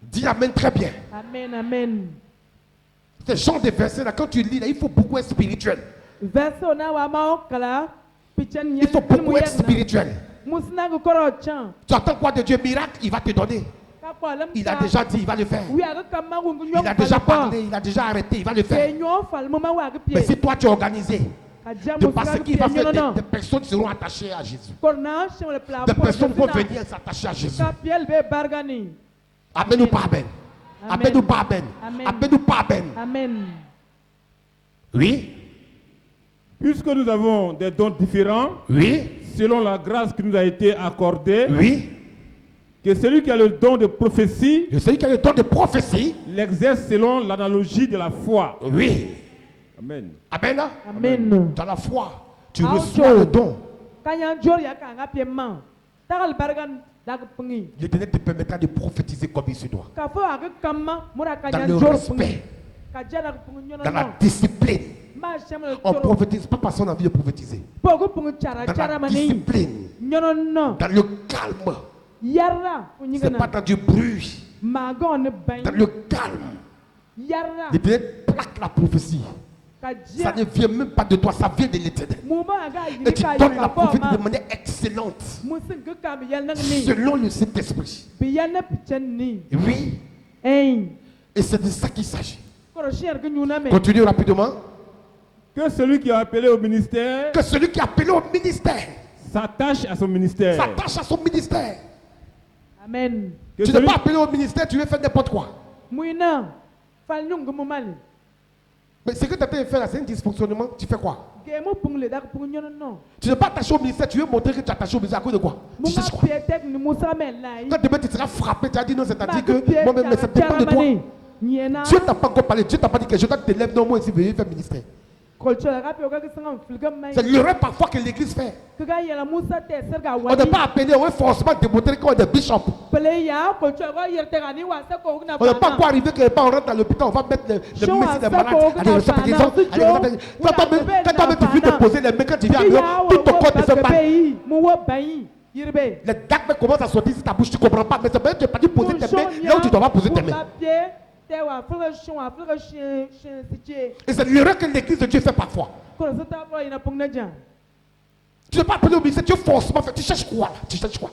Dis Amen très bien. Amen, amen. Ce genre de versets là, quand tu lis là, il faut beaucoup être spirituel. Il faut beaucoup être spirituel. Tu attends quoi de Dieu? Miracle, il va te donner. Il a déjà dit, il va le faire. Il a déjà parlé, il a déjà arrêté, il va le faire. Mais si toi tu es organisé, de par ce qu'il va faire, des personnes seront attachées à Jésus. Des personnes vont venir s'attacher à Jésus. Amen ou pas amen? Amen ou pas amen? Amen ou pas amen? Amen. Oui? Puisque nous avons des dons différents, Oui? selon la grâce qui nous a été accordée, Oui? que celui qui a le don de prophétie Et celui qui a le don de prophétie, l'exerce selon l'analogie de la foi. oui. Amen. Amen. Amen. Dans la foi, tu reçois le don. L'Éternel te permettra de prophétiser comme il se doit. Dans le respect, dans la discipline. On ne prophétise pas parce qu'on a envie de prophétiser. Dans la discipline, dans le calme. Ce n'est pas dans du bruit. Dans le calme. L'Éternel plaque la prophétie. Ça ne vient même pas de toi, ça vient de l'Éternel. Et tu donnes la prophétie de manière excellente. Selon le Saint-Esprit. Oui. Et c'est de ça qu'il s'agit. Continue rapidement. Que celui qui est appelé au ministère. Que celui qui est appelé au ministère. S'attache à son ministère. S'attache à son ministère. Amen. Tu n'es pas appelé au ministère, tu veux faire n'importe quoi. Mais ce que tu as fait là, c'est un dysfonctionnement. Tu fais quoi? Tu n'es pas attaché au ministère, tu veux montrer que tu es attaché au ministère à cause de quoi? Tu cherches quoi? Quand demain tu seras frappé, tu as dit non, c'est-à-dire que moi-même, mais ça dépend de toi. Dieu t'a pas encore parlé, Dieu t'a pas dit que je te lève non moi ici, venir faire ministère. C'est l'erreur parfois que l'église fait. On n'est pas appelé, on est forcément démontrer qu'on est des bishops. On n'est pas encore arrivé que on rentre dans l'hôpital, on va mettre le médecin des malades. Allez, quand toi-même tu viens te poser les mains, quand tu viens à tout ton corps te fait mal. Les dagues commencent à sortir si ta bouche, tu ne comprends pas. Mais c'est pas tu n'as pas dû poser tes mains là où tu dois pas poser tes mains. Et c'est l'erreur que l'église de Dieu fait parfois. Tu n'es pas appelé au ministère, tu es forcément fait. Tu cherches quoi là? Tu cherches quoi?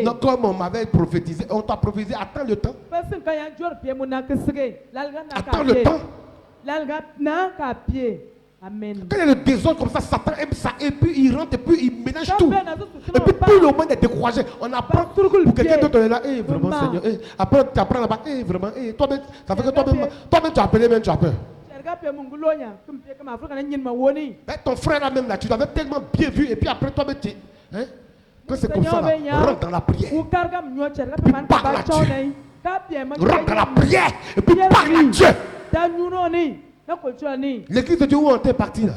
Non, comme on m'avait prophétisé, on t'a prophétisé, attends le temps. Attends le temps. Amen. Quand il y a le désordre comme ça, Satan aime ça, et puis il rentre, et puis il mélange tout. Et puis tout le monde est découragé. On apprend pour quelqu'un d'autre est là, vraiment Seigneur. Après tu apprends là-bas, vraiment, toi-même, ça fait que toi-même tu as appelé, même tu as peur. Mais ton frère là même là, tu l'avais tellement bien vu, et puis après toi-même tu... Hein? Quand c'est comme ça là, rentre dans la prière. Et puis parle à Dieu. Rentre dans la prière, et puis parle à Dieu. L'église de Dieu où on est parti là.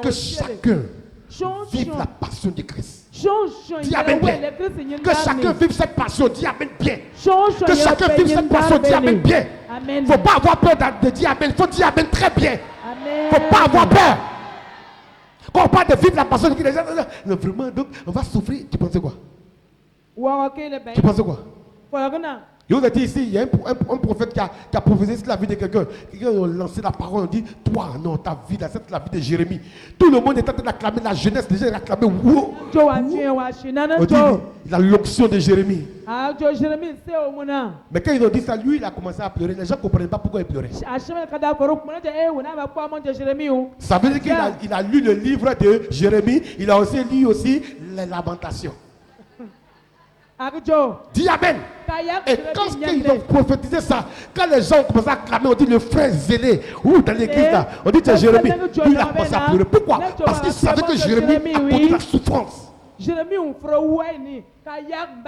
Que chacun vive la passion de Christ. Dis amen bien. Que chacun vive cette passion. Dis amen bien. Que chacun vive cette passion. Dis amen bien. Il ne faut pas avoir peur de dire amen. Il faut dire amen très bien. Il ne faut pas avoir peur. Quand on parle de vivre la passion de Christ, non, vraiment, donc on va souffrir. Tu penses quoi? Tu penses quoi? Je vous ai dit ici, il y a un prophète qui a prophétisé sur la vie de quelqu'un. Quelqu'un a lancé la parole, on dit, toi, non, ta vie, là, c'est la vie de Jérémie. Tout le monde est en train d'acclamer la jeunesse, déjà il a acclamé, wow. On dit, la l'onction de Jérémie. Mais quand ils ont dit ça, lui, il a commencé à pleurer. Les gens ne comprenaient pas pourquoi il pleurait. Ça veut dire qu'il a lu le livre de Jérémie, il a aussi lu aussi les lamentations. Dis amen. Et quand ils ont prophétisé ça, quand les gens ont commencé à clamer, on dit le frère zélé, ou dans l'église là, on dit c'est Jérémie. Lui il a commencé à pleurer. Pourquoi? Parce qu'il savait que Jérémie a connu la souffrance.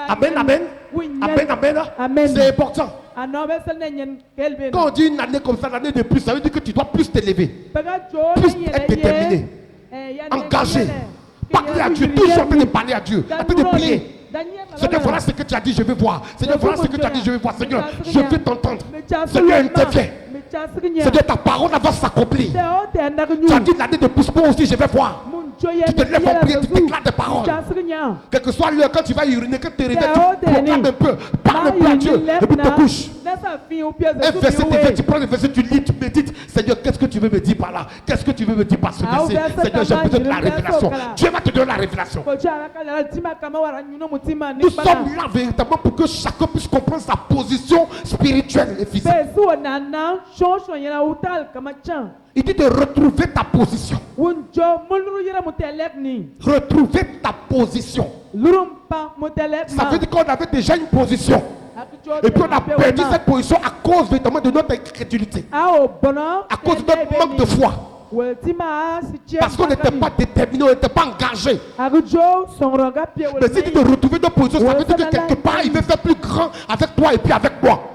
Amen, amen. Amen, amen. C'est important. Quand on dit une année comme ça, l'année de plus, ça veut dire que tu dois plus t'élever, plus être déterminé, engagé, parler à Dieu, toujours en train de parler à Dieu, en train de prier. Seigneur, voilà ce que tu as dit, je vais voir. Seigneur, voilà ce que tu as dit, je vais voir. Seigneur, je veux t'entendre. Seigneur, interviens. Seigneur, ta parole va s'accomplir. Tu as dit l'année de plus, moi aussi, je vais voir. Tu te lèves en prière, tu déclares des paroles. Quel que soit l'heure, quand tu vas uriner, quand tu te réveilles, tu proclames un peu. Parle un peu à Dieu, et puis te couches. Un verset te vient, tu prends le verset, tu lis, tu médites. Seigneur, qu'est-ce que tu veux me dire par là? Qu'est-ce que tu veux me dire par ce verset? Seigneur, j'ai besoin de la révélation. Dieu va te donner la révélation. Nous sommes là véritablement pour que chacun puisse comprendre sa position spirituelle et physique. Il dit de retrouver ta position. Retrouver ta position. Ça veut dire qu'on avait déjà une position. Et puis on a perdu cette position à cause véritablement de notre incrédulité. À cause de notre manque de foi. Parce qu'on n'était pas déterminé, on n'était pas engagé. Mais si tu te retrouves dans position, ça veut dire que quelque part, il veut faire plus grand avec toi et puis avec moi.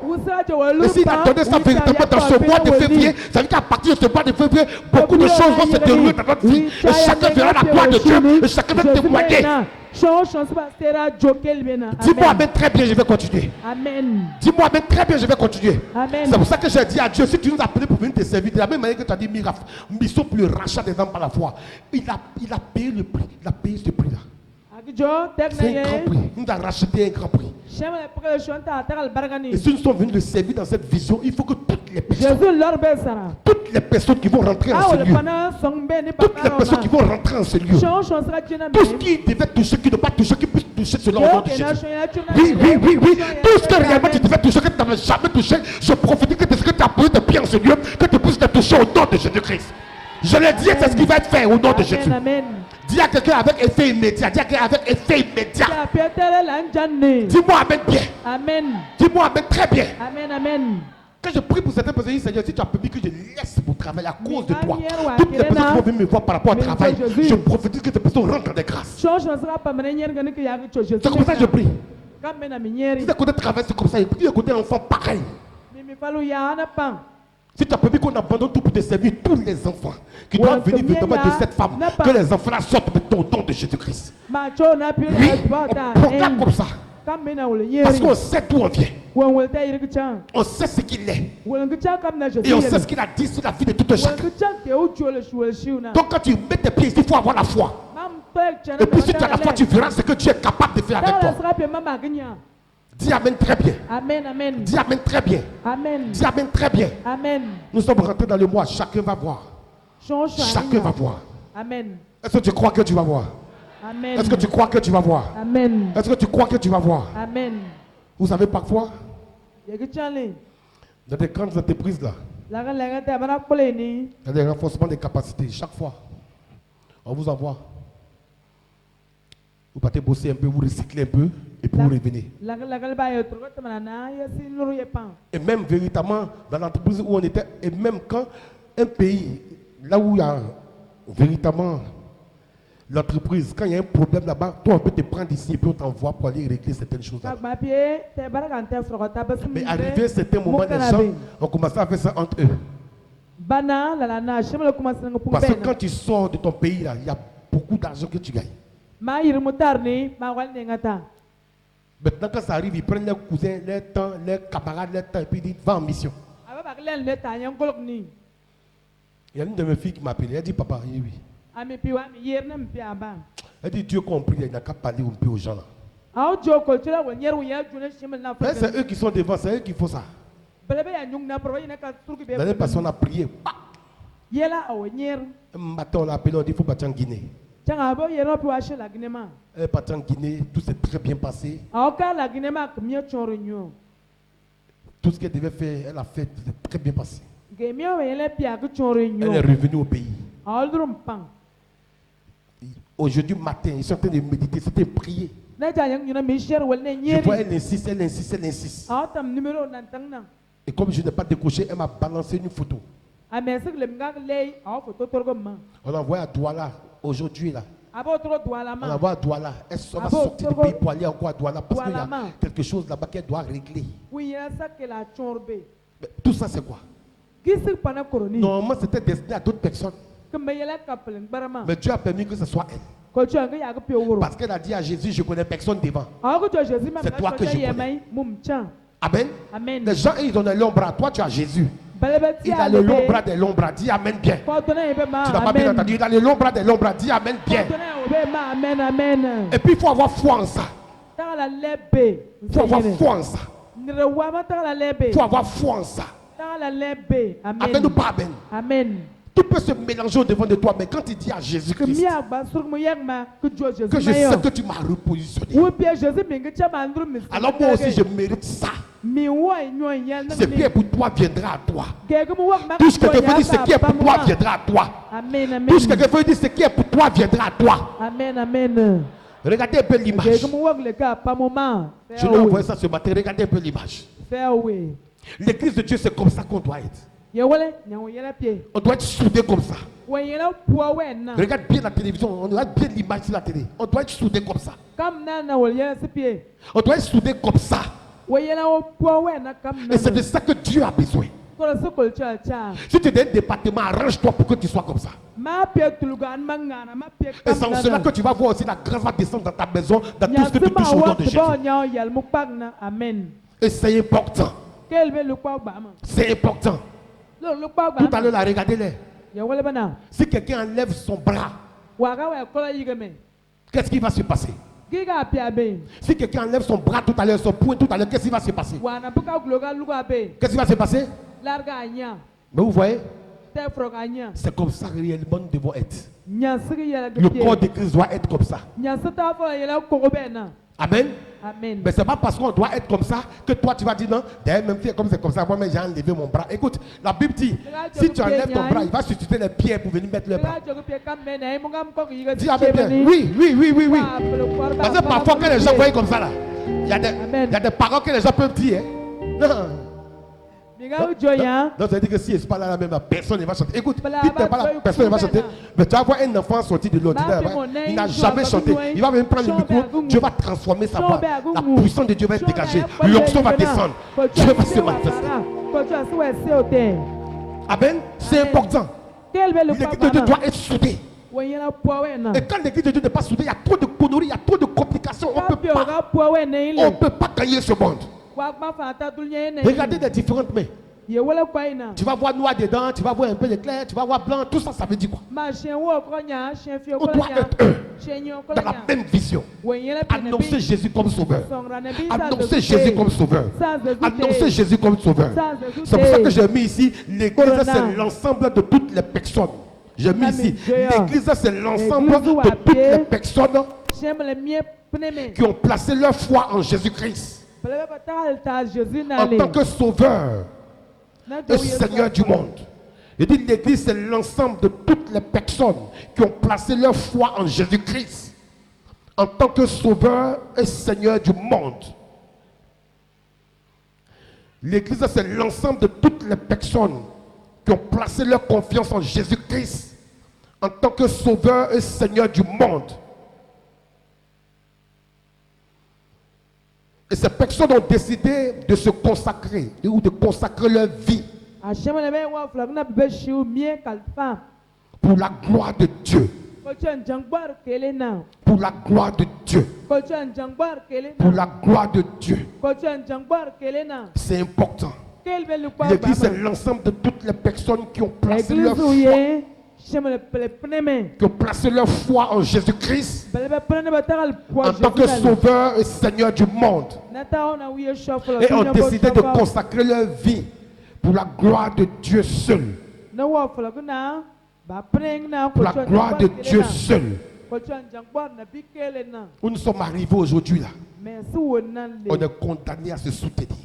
Et s'il a donné ça véritablement dans ce mois de février, ça veut dire qu'à partir de ce mois de février, beaucoup de choses vont se dérouler dans notre vie. Et chacun verra la gloire de Dieu et chacun va témoigner. Dis-moi amen, très bien, je vais continuer. Amen. Dis-moi amen, très bien, je vais continuer. Amen. C'est pour ça que j'ai dit à Dieu, si tu nous as appelés pour venir te servir, de la même manière que tu as dit mission pour le rachat des âmes par la foi, il a payé le prix, il a payé ce prix-là. C'est un grand prix, il nous a racheté un grand prix. Et si nous sommes venus le servir dans cette vision, il faut que toutes les personnes qui vont rentrer en ce lieu, toutes les personnes qui vont rentrer en ce lieu, tout ce qui devait toucher, qui ne pas toucher, qui puisse toucher cela au nom de Jésus. Oui. Tout ce que réellement tu devais toucher, que tu n'avais jamais touché, je prophétise que ce que tu as posé de pied en ce lieu, que tu puisses te toucher au nom de Jésus-Christ. Je l'ai dit, c'est ce qui va être fait au nom de Jésus. Dis à quelqu'un avec effet immédiat. Dis à quelqu'un avec effet immédiat. Dis-moi amen bien. Amen. Dis-moi amen très bien. Amen. Quand je prie pour certaines personnes, Seigneur, si tu as permis que je laisse mon travail à cause de toi, toutes les personnes qui vont venir me voir par rapport au travail, je prophétise que ces personnes rentrent dans des grâces. C'est comme ça que je prie. Si tu as côté travail, c'est comme ça. Et puis, à côté enfant, pareil. Si tu as permis qu'on abandonne tout pour te servir, tous les enfants qui doivent venir véritablement de cette femme, que les enfants là sortent de ton don de Jésus-Christ. Oui, on programme comme ça. Parce qu'on sait d'où on vient. On sait ce qu'il est. Et on sait ce qu'il a dit sur la vie de tout un chacun. Donc quand tu mets tes pieds ici, il faut avoir la foi. Et puis si tu as la foi, tu verras ce que Dieu est capable de faire avec toi. Dis amen très bien. Amen. Dis amen très bien. Amen. Dis amen très bien. Amen. Nous sommes rentrés dans le mois, chacun va voir. Chacun va voir. Amen. Est-ce que tu crois que tu vas voir? Amen. Est-ce que tu crois que tu vas voir? Amen. Est-ce que tu crois que tu vas voir? Amen. Vous savez parfois, dans des grandes entreprises là, il y a des renforcements des capacités. Chaque fois, on vous envoie. Vous partez bosser un peu, vous recyclez un peu, et puis vous revenez. Et même véritablement, dans l'entreprise où on était, et même quand un pays, là où il y a véritablement l'entreprise, quand il y a un problème là-bas, toi on peut te prendre ici et puis on t'envoie pour aller régler certaines choses là. Mais arrivé à un certain moment, les gens ont commencé à faire ça entre eux. Parce que quand tu sors de ton pays là, il y a beaucoup d'argent que tu gagnes. Maintenant quand ça arrive, ils prennent leurs cousins, leurs tantes, leurs camarades, leurs tantes et puis ils disent va en mission. Il y a une de mes filles qui m'a appelé, elle dit papa, oui. Elle dit Dieu compris, il n'a qu'à parler un peu aux gens là. C'est eux qui sont devant, c'est eux qui font ça. La dernière personne a prié. Un matin on l'a appelé, on dit il faut partir en Guinée. Elle est partie en Guinée, tout s'est très bien passé. Tout ce qu'elle devait faire, elle a fait, tout s'est très bien passé. Elle est revenue au pays. Aujourd'hui matin, ils sont en train de méditer, c'était prier. Je vois, elle insiste. Et comme je n'ai pas décroché, elle m'a balancé une photo. On l'envoie à Douala aujourd'hui là. On l'envoie à Douala. Elle va sortir du pays pour aller encore à Douala parce qu'il y a quelque chose là-bas qu'elle doit régler. Mais tout ça c'est quoi? Normalement c'était destiné à d'autres personnes. Mais Dieu a permis que ce soit elle. Parce qu'elle a dit à Jésus, je connais personne devant. C'est toi que je connais. Amen. Les gens, ils ont le long bras. Toi, tu as Jésus. Il a le long bras des longs bras. Dis amen bien. Tu n'as pas bien entendu. Il a le long bras des longs bras. Dis amen bien. Et puis, il faut avoir foi en ça. Il faut avoir foi en ça. Il faut avoir foi en ça. Amen ou pas amen? Amen. Tout peut se mélanger au devant de toi, mais quand tu dis à Jésus-Christ que je sais que tu m'as repositionné, alors moi aussi je mérite ça. Ce qui est pour toi viendra à toi. Tout ce que quelqu'un veut dire, ce qui est pour toi viendra à toi. Tout ce que quelqu'un veut dire, ce qui est pour toi viendra à toi. Regardez un peu l'image. Je lui ai envoyé ça ce matin. Regardez un peu l'image. L'église de Dieu, c'est comme ça qu'on doit être. On doit être soudé comme ça. Regarde bien la télévision, on regarde bien l'image sur la télé. On doit être soudé comme ça. On doit être soudé comme ça. Et c'est de ça que Dieu a besoin. Si tu es dans un département, arrange-toi pour que tu sois comme ça. Et c'est en cela que tu vas voir aussi la grâce va descendre dans ta maison, dans tout ce que tu touches au nom de Jésus. Et c'est important. C'est important. Tout à l'heure, là, regardez-les. Si quelqu'un enlève son bras, qu'est-ce qui va se passer? Si quelqu'un enlève son bras tout à l'heure, son poing tout à l'heure, qu'est-ce qui va se passer? Qu'est-ce qui va se passer? Mais vous voyez, c'est comme ça que réellement nous devons être. Le corps de Christ doit être comme ça. Amen. Amen. Mais ce n'est pas parce qu'on doit être comme ça que toi tu vas dire non, d'ailleurs même fait comme c'est comme ça, moi j'ai enlevé mon bras. Écoute, la Bible dit, si tu enlèves ton bras, il va susciter les pierres pour venir mettre le bras. Dis Amen bien. Oui. Parce que parfois quand les gens voient comme ça là, il y a des paroles que les gens peuvent dire. Non. Donc, ça veut dire que si je ne suis pas là, même personne ne va chanter. Écoute, si tu n'es pas là, personne ne va chanter. Mais tu vas voir un enfant sorti de l'ordinaire. Il n'a jamais chanté. Il va même prendre le micro. Dieu va transformer sa voix. La puissance de Dieu va être dégagée. L'onction va descendre. Dieu va se manifester. Amen. C'est important. L'église de Dieu doit être soudée. Et quand l'église de Dieu n'est pas soudée, il y a trop de conneries, il y a trop de complications. On ne peut pas gagner ce monde. Regardez les différentes mains. Tu vas voir noir dedans, tu vas voir un peu de clair, tu vas voir blanc, tout ça, ça veut dire quoi? On doit être un, dans la même vision. Annoncer Jésus comme sauveur. Annoncer Jésus comme sauveur. Annoncer Jésus comme sauveur. C'est pour ça que j'ai mis ici, l'église c'est l'ensemble de toutes les personnes. J'ai mis ici, l'église c'est l'ensemble de toutes les personnes qui ont placé leur foi en Jésus-Christ. En tant que sauveur et Seigneur du monde. Je dis l'église c'est l'ensemble de toutes les personnes qui ont placé leur foi en Jésus-Christ en tant que sauveur et Seigneur du monde. L'église c'est l'ensemble de toutes les personnes qui ont placé leur confiance en Jésus-Christ en tant que sauveur et Seigneur du monde. Et ces personnes ont décidé de se consacrer ou de consacrer leur vie pour la gloire de Dieu. Pour la gloire de Dieu. Pour la gloire de Dieu. C'est important. L'église, c'est l'ensemble de toutes les personnes qui ont placé leur foi. Qui ont placé leur foi en Jésus-Christ en tant que sauveur et Seigneur du monde. Et ont décidé de consacrer leur vie pour la gloire de Dieu seul. Pour la gloire de Dieu seul. Où nous sommes arrivés aujourd'hui là. On est condamné à se soutenir.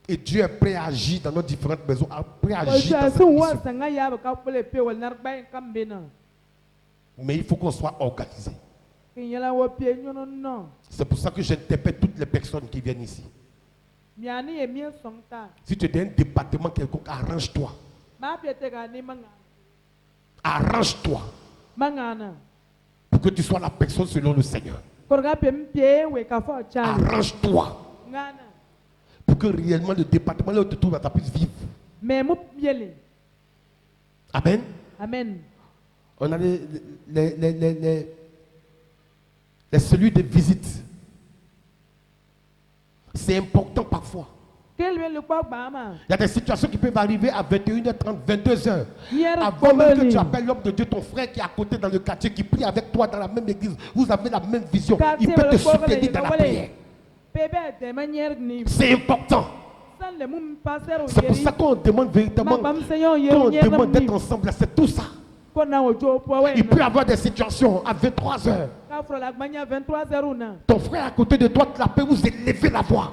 Et Dieu est prêt à agir dans nos différentes maisons, prêt à agir dans cette mission. Mais il faut qu'on soit organisé. C'est pour ça que j'interpelle toutes les personnes qui viennent ici. Si tu es dans un département quelconque, arrange-toi. Arrange-toi. Pour que tu sois la personne selon le Seigneur. Arrange-toi. Pour que réellement le département là où tu te trouves, tu puisses vivre. Amen. Amen. On a les cellules de visite. C'est important parfois. Il y a des situations qui peuvent arriver à 21h30, 22h. Avant même que tu appelles l'homme de Dieu, ton frère qui est à côté dans le quartier, qui prie avec toi dans la même église, vous avez la même vision. Il peut te soutenir dans la prière. C'est important. C'est pour ça qu'on demande véritablement, qu'on demande d'être ensemble, c'est tout ça. Il peut y avoir des situations à 23h. Ton frère à côté de toi t'appelle, vous élevez la voix.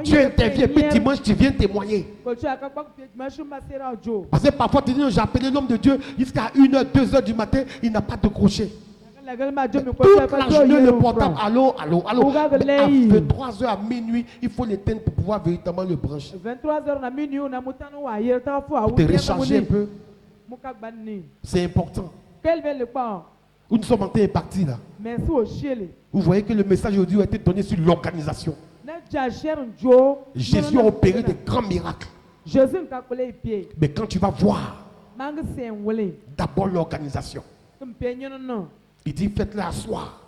Dieu intervient et puis dimanche tu viens témoigner. Parce que parfois tu dis j'ai appelé l'homme de Dieu jusqu'à 1h, 2h du matin, il n'a pas décroché. Toute la journée, le portable, allô. Mais à 23h à minuit, il faut l'éteindre pour pouvoir véritablement le brancher. 23h à minuit, on a pour te recharger un peu. C'est important. Où nous sommes en train de partir là. Vous voyez que le message aujourd'hui a été donné sur l'organisation. Jésus a opéré des grands miracles. Mais quand tu vas voir, d'abord l'organisation. Il dit faites-le asseoir.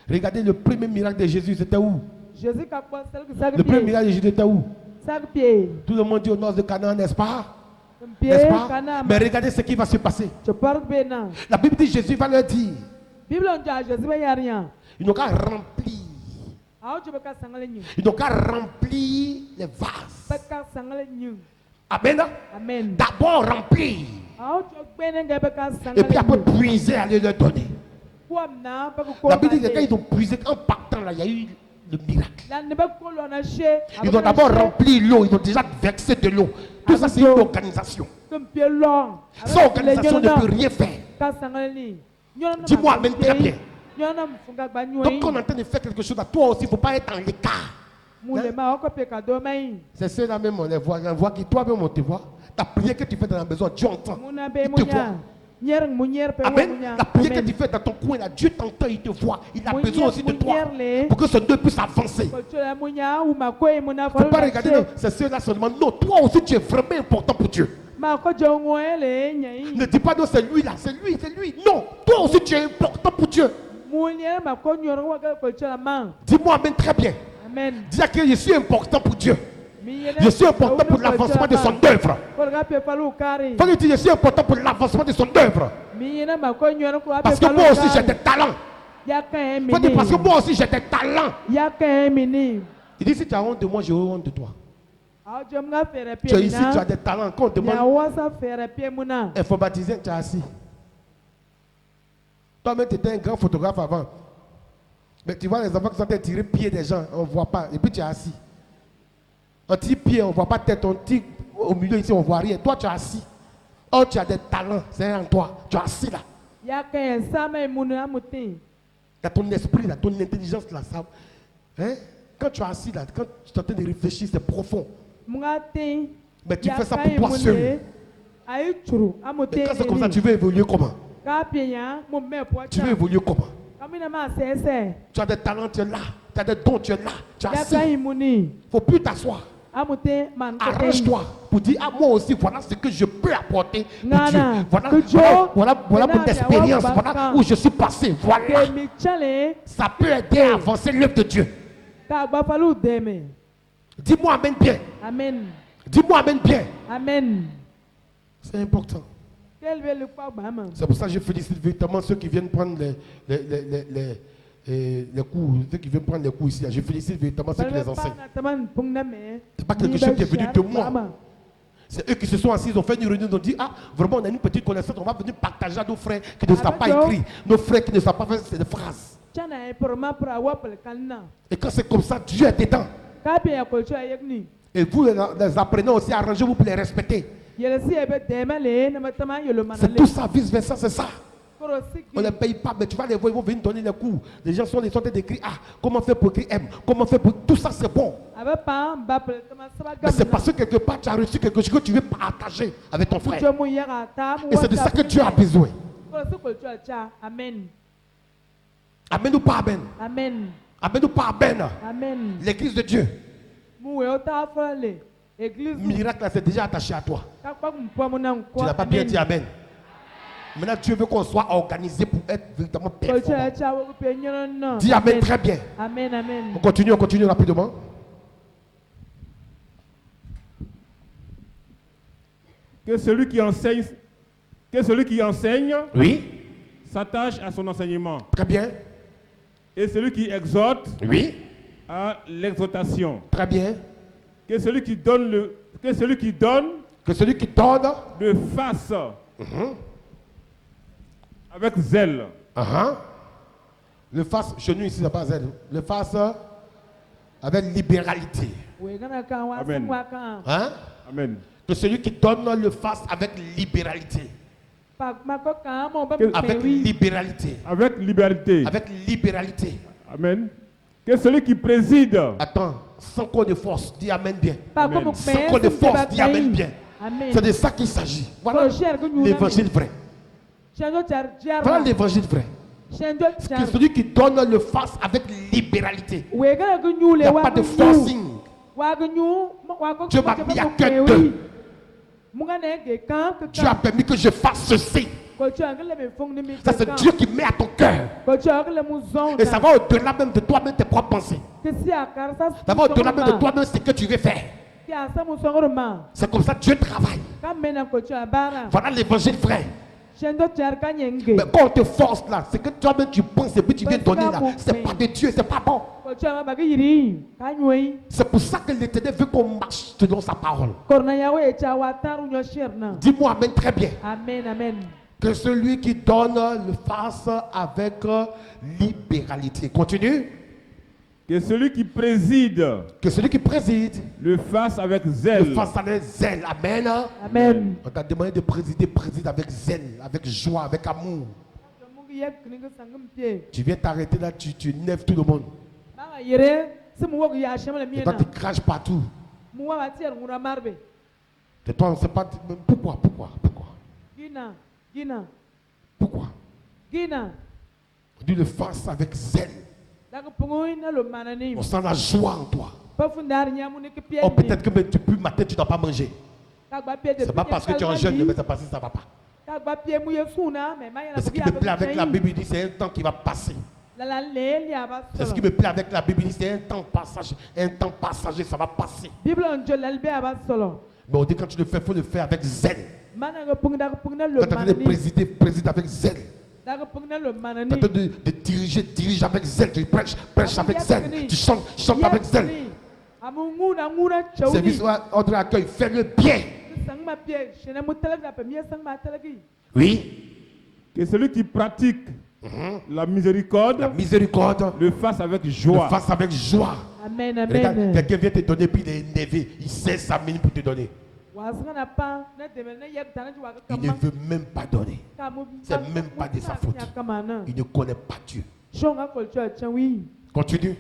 Regardez le premier miracle de Jésus, c'était où? Le premier miracle de Jésus était où? Tout le monde dit au nord de Canaan, n'est-ce pas? N'est-ce pas? Mais regardez ce qui va se passer. La Bible dit Jésus va leur dire. Ils n'ont qu'à remplir. Ils n'ont qu'à remplir les vases. Amen. D'abord remplir. Et puis après puiser, aller leur donner. La Bible dit que quand ils ont puisé, en partant là, il y a eu le miracle. Ils ont d'abord rempli l'eau, ils ont déjà versé de l'eau. Tout ça, c'est une organisation. Sans organisation, ne peut rien faire. Dis-moi, amen, très bien. Donc, quand on est en train de faire quelque chose, à toi aussi, il ne faut pas être en l'écart. Hein? C'est ceux-là même, on les voit. On voit que toi-même, on te voit. Ta prière que tu fais dans la maison, Dieu entend. Il te voit. Amen. La prière que tu fais dans ton coin, là, Dieu t'entend, il te voit. Il a besoin aussi de toi pour que ce Dieu puisse avancer. Il ne faut pas regarder, c'est ceux-là seulement. Non, toi aussi, tu es vraiment important pour Dieu. Ne dis pas non, c'est lui là, c'est lui. Non, toi aussi, tu es important pour Dieu. Dis-moi amen très bien. Dis à que je suis important pour Dieu. Je suis important pour l'avancement de son œuvre. Faut que tu dis, je suis important pour l'avancement de son œuvre. Parce que moi aussi j'ai des talents. Faut dire parce que moi aussi j'ai des talents. Il dit si tu as honte de moi, j'aurai honte de toi. Tu es ici, tu as des talents. Quand on demande informaticien, tu es assis. Toi-même, tu étais un grand photographe avant. Mais tu vois les enfants qui sont en train de tirer pied des gens, on ne voit pas. Et puis tu es assis. On tire pied, on ne voit pas tête. On tire au milieu ici, on ne voit rien. Toi, tu es assis. Oh, tu as des talents. C'est en toi. Tu es assis là. Dans ton esprit, là, ton intelligence là. Ça, hein? Quand tu es assis là, quand tu es en train de réfléchir, c'est profond. Mais tu fais ça pour toi seul. Mais quand c'est comme ça, tu veux évoluer comment? Tu veux évoluer comment? Tu as des talents, tu es là. Tu as des dons, tu es là. Tu es assis. Il ne faut plus t'asseoir. Arrange-toi pour dire, ah, moi aussi, voilà ce que je peux apporter pour Dieu. Voilà mon expérience. Voilà où je suis passé. Voilà. Ça peut aider à avancer l'œuvre de Dieu. Dis-moi amen bien. Amen. Dis-moi amen bien. Amen. C'est important. C'est pour ça que je félicite véritablement ceux qui viennent prendre les cours, ceux qui viennent prendre les cours ici. Je félicite véritablement ceux qui les enseignent. C'est pas quelque chose qui est venu de moi. C'est eux qui se sont assis, ils ont fait une réunion, ils ont dit, ah, vraiment, on a une petite connaissance, on va venir partager à nos frères qui ne savent pas écrire, nos frères qui ne savent pas faire ces phrases. Et quand c'est comme ça, Dieu est dedans. Et vous, les apprenez aussi, arrangez-vous pour les respecter. C'est tout ça, vice-versa, c'est ça. On ne paye pas, mais tu vas les voir, ils vont venir donner les cours. Les gens sont en train d'écrire, ah, comment faire pour écrire M, comment faire pour... Tout ça, c'est bon. Mais c'est parce que quelque part, tu as reçu quelque chose que tu veux partager avec ton frère. Et c'est de ça que Dieu a besoin. Amen. Amen ou pas amen? Amen. Amen ou pas amen? Amen. L'église de Dieu. Miracle, c'est déjà attaché à toi. Tu n'as pas bien dit amen. Maintenant, Dieu veut qu'on soit organisé pour être véritablement performant. Dis amen très bien. Amen, amen. On continue rapidement. Que celui qui enseigne, oui, s'attache à son enseignement. Très bien. Et celui qui exhorte, oui, à l'exhortation. Très bien. Que celui qui donne le fasse avec zèle. Le fasse, chez nous ici, c'est pas zèle. Le fasse avec libéralité. Amen. Hein? Amen. Que celui qui donne le fasse avec libéralité. Avec libéralité. Avec liberté. Avec libéralité. Amen. Que celui qui préside. Attends, sans qu'on de force, dis Amen bien. Amen. Sans qu'on de force, dis Amen bien. C'est de ça qu'il s'agit. Voilà l'évangile vrai. Voilà l'évangile vrai. C'est celui qui donne le face avec libéralité. Il n'y a pas de forcing. Dieu m'a mis à cœur d'eux. Tu as permis que je fasse ceci. Ça, c'est Dieu qui met à ton cœur. Et ça va au-delà même de toi-même tes propres pensées. Ça va au-delà même de toi-même ce que tu veux faire. C'est comme ça que Dieu travaille. Voilà l'évangile vrai. Mais quand on te force là, c'est que toi-même tu penses et puis tu viens donner là. C'est pas de Dieu, c'est pas bon. C'est pour ça que l'Éternel veut qu'on marche selon sa parole. Dis-moi Amen très bien. Amen, amen. Que celui qui donne le fasse avec libéralité. Continue. Que celui qui préside. Que celui qui préside. Le fasse avec zèle. Le fasse avec zèle. Amen. Amen. On t'a demandé de présider, préside avec zèle, avec joie, avec amour. Tu viens t'arrêter là, tu nèves tout le monde. Et toi, tu craches partout. Et toi, on ne sait pas pourquoi. Pourquoi? On dit le fasse avec zèle. On sent la joie en toi. Oh, peut-être que depuis matin, tu ne dois pas manger. C'est pas parce que tu es en jeûne, mais c'est parce que ça ne va pas. Mais ce qui me plaît avec la Bible, il dit c'est un temps qui va passer. C'est ce qui me plaît avec la Bible, il dit c'est un temps passager, ça va passer. Mais on dit quand tu le fais, il faut le faire avec zèle. Quand tu as de présider, préside avec zèle. Quand tu de diriger, dirige avec zèle. Tu prêches avec zèle. Tu chantes avec zèle. Service ordre accueil, fais-le bien. Oui. Que celui qui pratique la miséricorde, le fasse avec joie. Le fasse avec joie. Amen, amen. Quelqu'un vient te donner, puis il est énervé. Il sait sa mine pour te donner. Il ne veut même pas donner. C'est même pas de sa faute. Il ne connaît pas Dieu. Continue.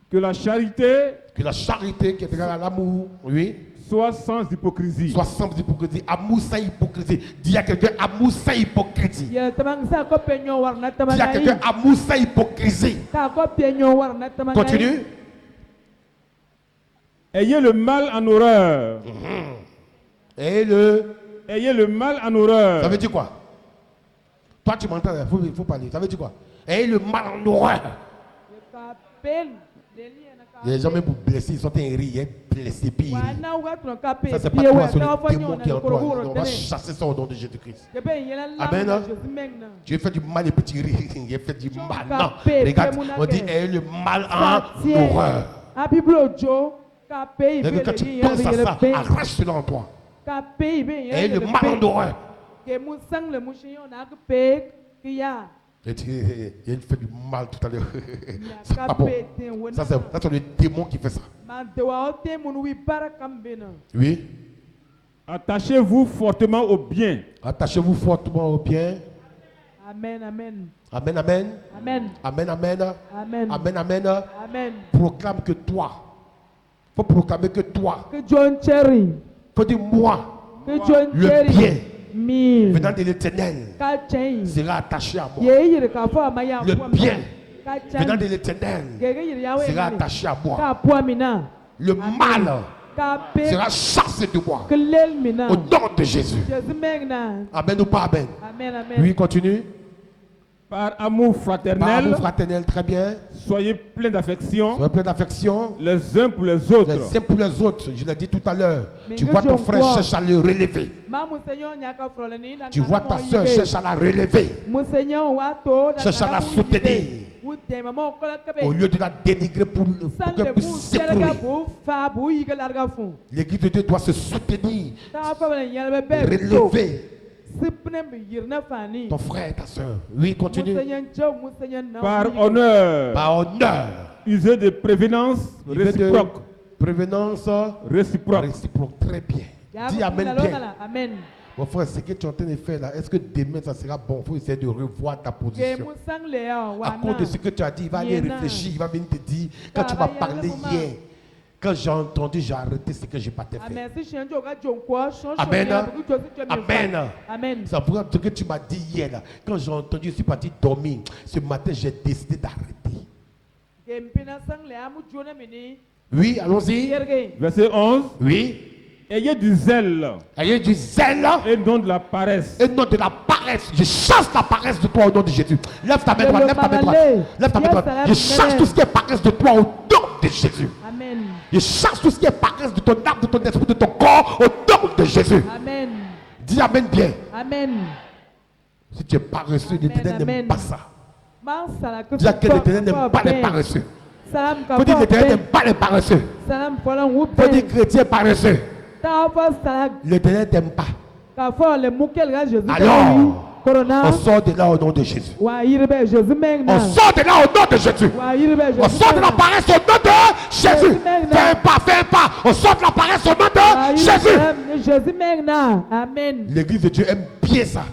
Que la charité qui est égale à l'amour, oui, soit sans hypocrisie. Soit sans hypocrisie. Amour sans hypocrisie. Dis à quelqu'un amour sans hypocrisie. Dis à quelqu'un amour sans hypocrisie. Continue. Ayez le mal en horreur. Ayez le mal en horreur. Ça veut dire quoi? Toi tu m'entends, il faut parler. Ça veut dire quoi? Ayez le mal en horreur. Les gens même pour blesser, ils sont blessés, puis ça c'est pas toi, c'est le démon qui est en toi. On va chasser ça au nom de Jésus-Christ. Amen. Tu as fait du mal et puis tu ris. Il a fait du mal. Non, regarde, on dit ayez le mal en horreur. Quand tu penses à ça, arrache cela en toi. Ayez le mal en horreur. Il fait du mal tout à l'heure. C'est pas bon. Ça c'est le démon qui fait ça. Oui. Attachez-vous fortement au bien. Attachez-vous fortement au bien. Amen, amen. Amen, amen. Amen. Amen, amen. Amen. Amen, amen. Amen. Proclame que toi. Faut proclamer que toi. Que John Cherry. Faut dire moi. Que John le bien. Venant de l'Éternel sera attaché à moi. Le bien venant de l'Éternel sera attaché à moi. Le mal sera chassé de moi. Au nom de Jésus. Amen ou pas amen? Amen, amen. Oui, continue. Par amour fraternel. Par amour fraternel, très bien. Soyez pleins d'affection. Soyez pleins d'affection. Les uns pour les autres. Les uns pour les autres. Je l'ai dit tout à l'heure. Tu vois ton frère cherche à le relever. Tu vois ta soeur cherche à la relever. Cherche à la soutenir. Au lieu de la dénigrer pour qu'elle puisse s'écrouler. L'église de Dieu doit se soutenir. Relever. Ton frère, ta soeur. Oui, continue. Par honneur. Par honneur. User de prévenance réciproque. Prévenance réciproque. Réciproque. Très bien. Dis Amen bien. Amen. Mon frère, ce que tu es en train de faire là, est-ce que demain ça sera bon? Il faut essayer de revoir ta position. À cause de ce que tu as dit, il va aller réfléchir, il va venir te dire, quand tu m'as parlé hier, quand j'ai entendu, j'ai arrêté ce que je n'ai pas fait. Amen. Amen. Amen. Ça pourrait ce que tu m'as dit hier là. Quand j'ai entendu, je suis parti dormir. Ce matin, j'ai décidé d'arrêter. Oui, allons-y. Verset 11. Oui. Ayez du zèle. Ayez du zèle. Et non de la paresse. Et non de la paresse. Je chasse la paresse de toi au nom de Jésus. Lève ta main droite. Lève ta main droite. Lève ta main droite. Je chasse tout ce qui est paresse de toi au nom de Jésus. Amen. Je chasse tout ce qui est paresse de ton âme, de ton esprit, de ton corps au nom de Jésus. Amen. Dis Amen bien. Amen. Si tu es paresseux, l'Éternel n'aime pas ça. Dis à Dis quel l'Éternel n'aime pas les paresseux. Faut dire l'Éternel n'aime pas les paresseux. Faut dire chrétien paresseux. L'Éternel t'aime pas. Alors, on sort de là au nom de Jésus. On sort de là au nom de Jésus. On sort de la paresse au nom de Jésus. Fais un pas. On sort de la paresse au nom de Jésus. Amen. L'église de Dieu aime bien ça.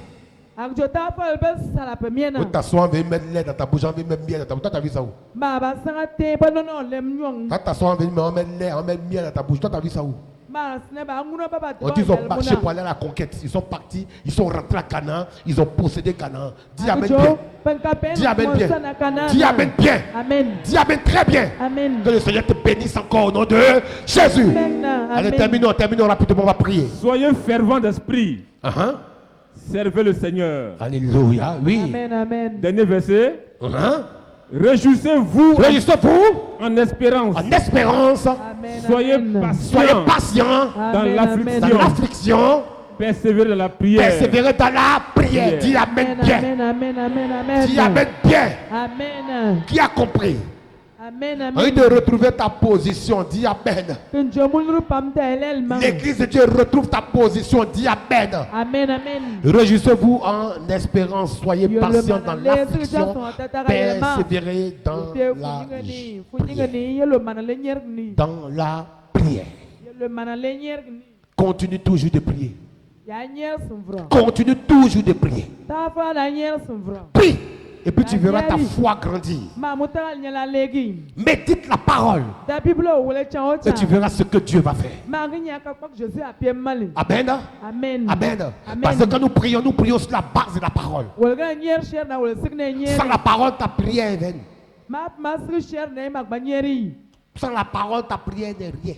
Vous t'assois, on veut mettre l'air dans ta bouche, on veut mettre miel dans ta bouche. Toi, t'as vu ça où? Quand t'assois, on veut mettre l'air, on met miel dans ta bouche. Toi, t'as vu ça où? On dit qu'ils ont marché pour aller à la conquête. Ils sont partis, ils sont rentrés à Canaan, ils ont possédé Canaan. Dis Amen bien. Dis Amen bien. Dis Amen bien. Dis Amen très bien. Amen. Que le Seigneur te bénisse encore au nom de Jésus. Allez, terminons rapidement, on va prier. Soyez fervents d'esprit. Servez le Seigneur. Alléluia, oui. Amen, amen. Dernier verset. Réjouissez-vous en espérance. En espérance. Amen, Soyez patients dans l'affliction. Persévérez dans la prière. Persévérez dans la prière. Dis Amen bien. Dis Amen bien. Amen. Qui a compris? Amen, Envie de retrouver ta position. Dis Amen. L'église de Dieu retrouve ta position. Dis Amen. Amen, amen. Réjouissez-vous en espérance. Soyez patients dans l'affliction. Persévérez dans la prière. Continue toujours de prier. Continue toujours de prier. Prie. Et puis tu verras ta foi grandir. Médite la parole. Et tu verras ce que Dieu va faire. Amen. Amen. Parce que quand nous prions sur la base de la parole. Sans la parole, ta prière est vaine. Sans la parole, ta prière n'est rien.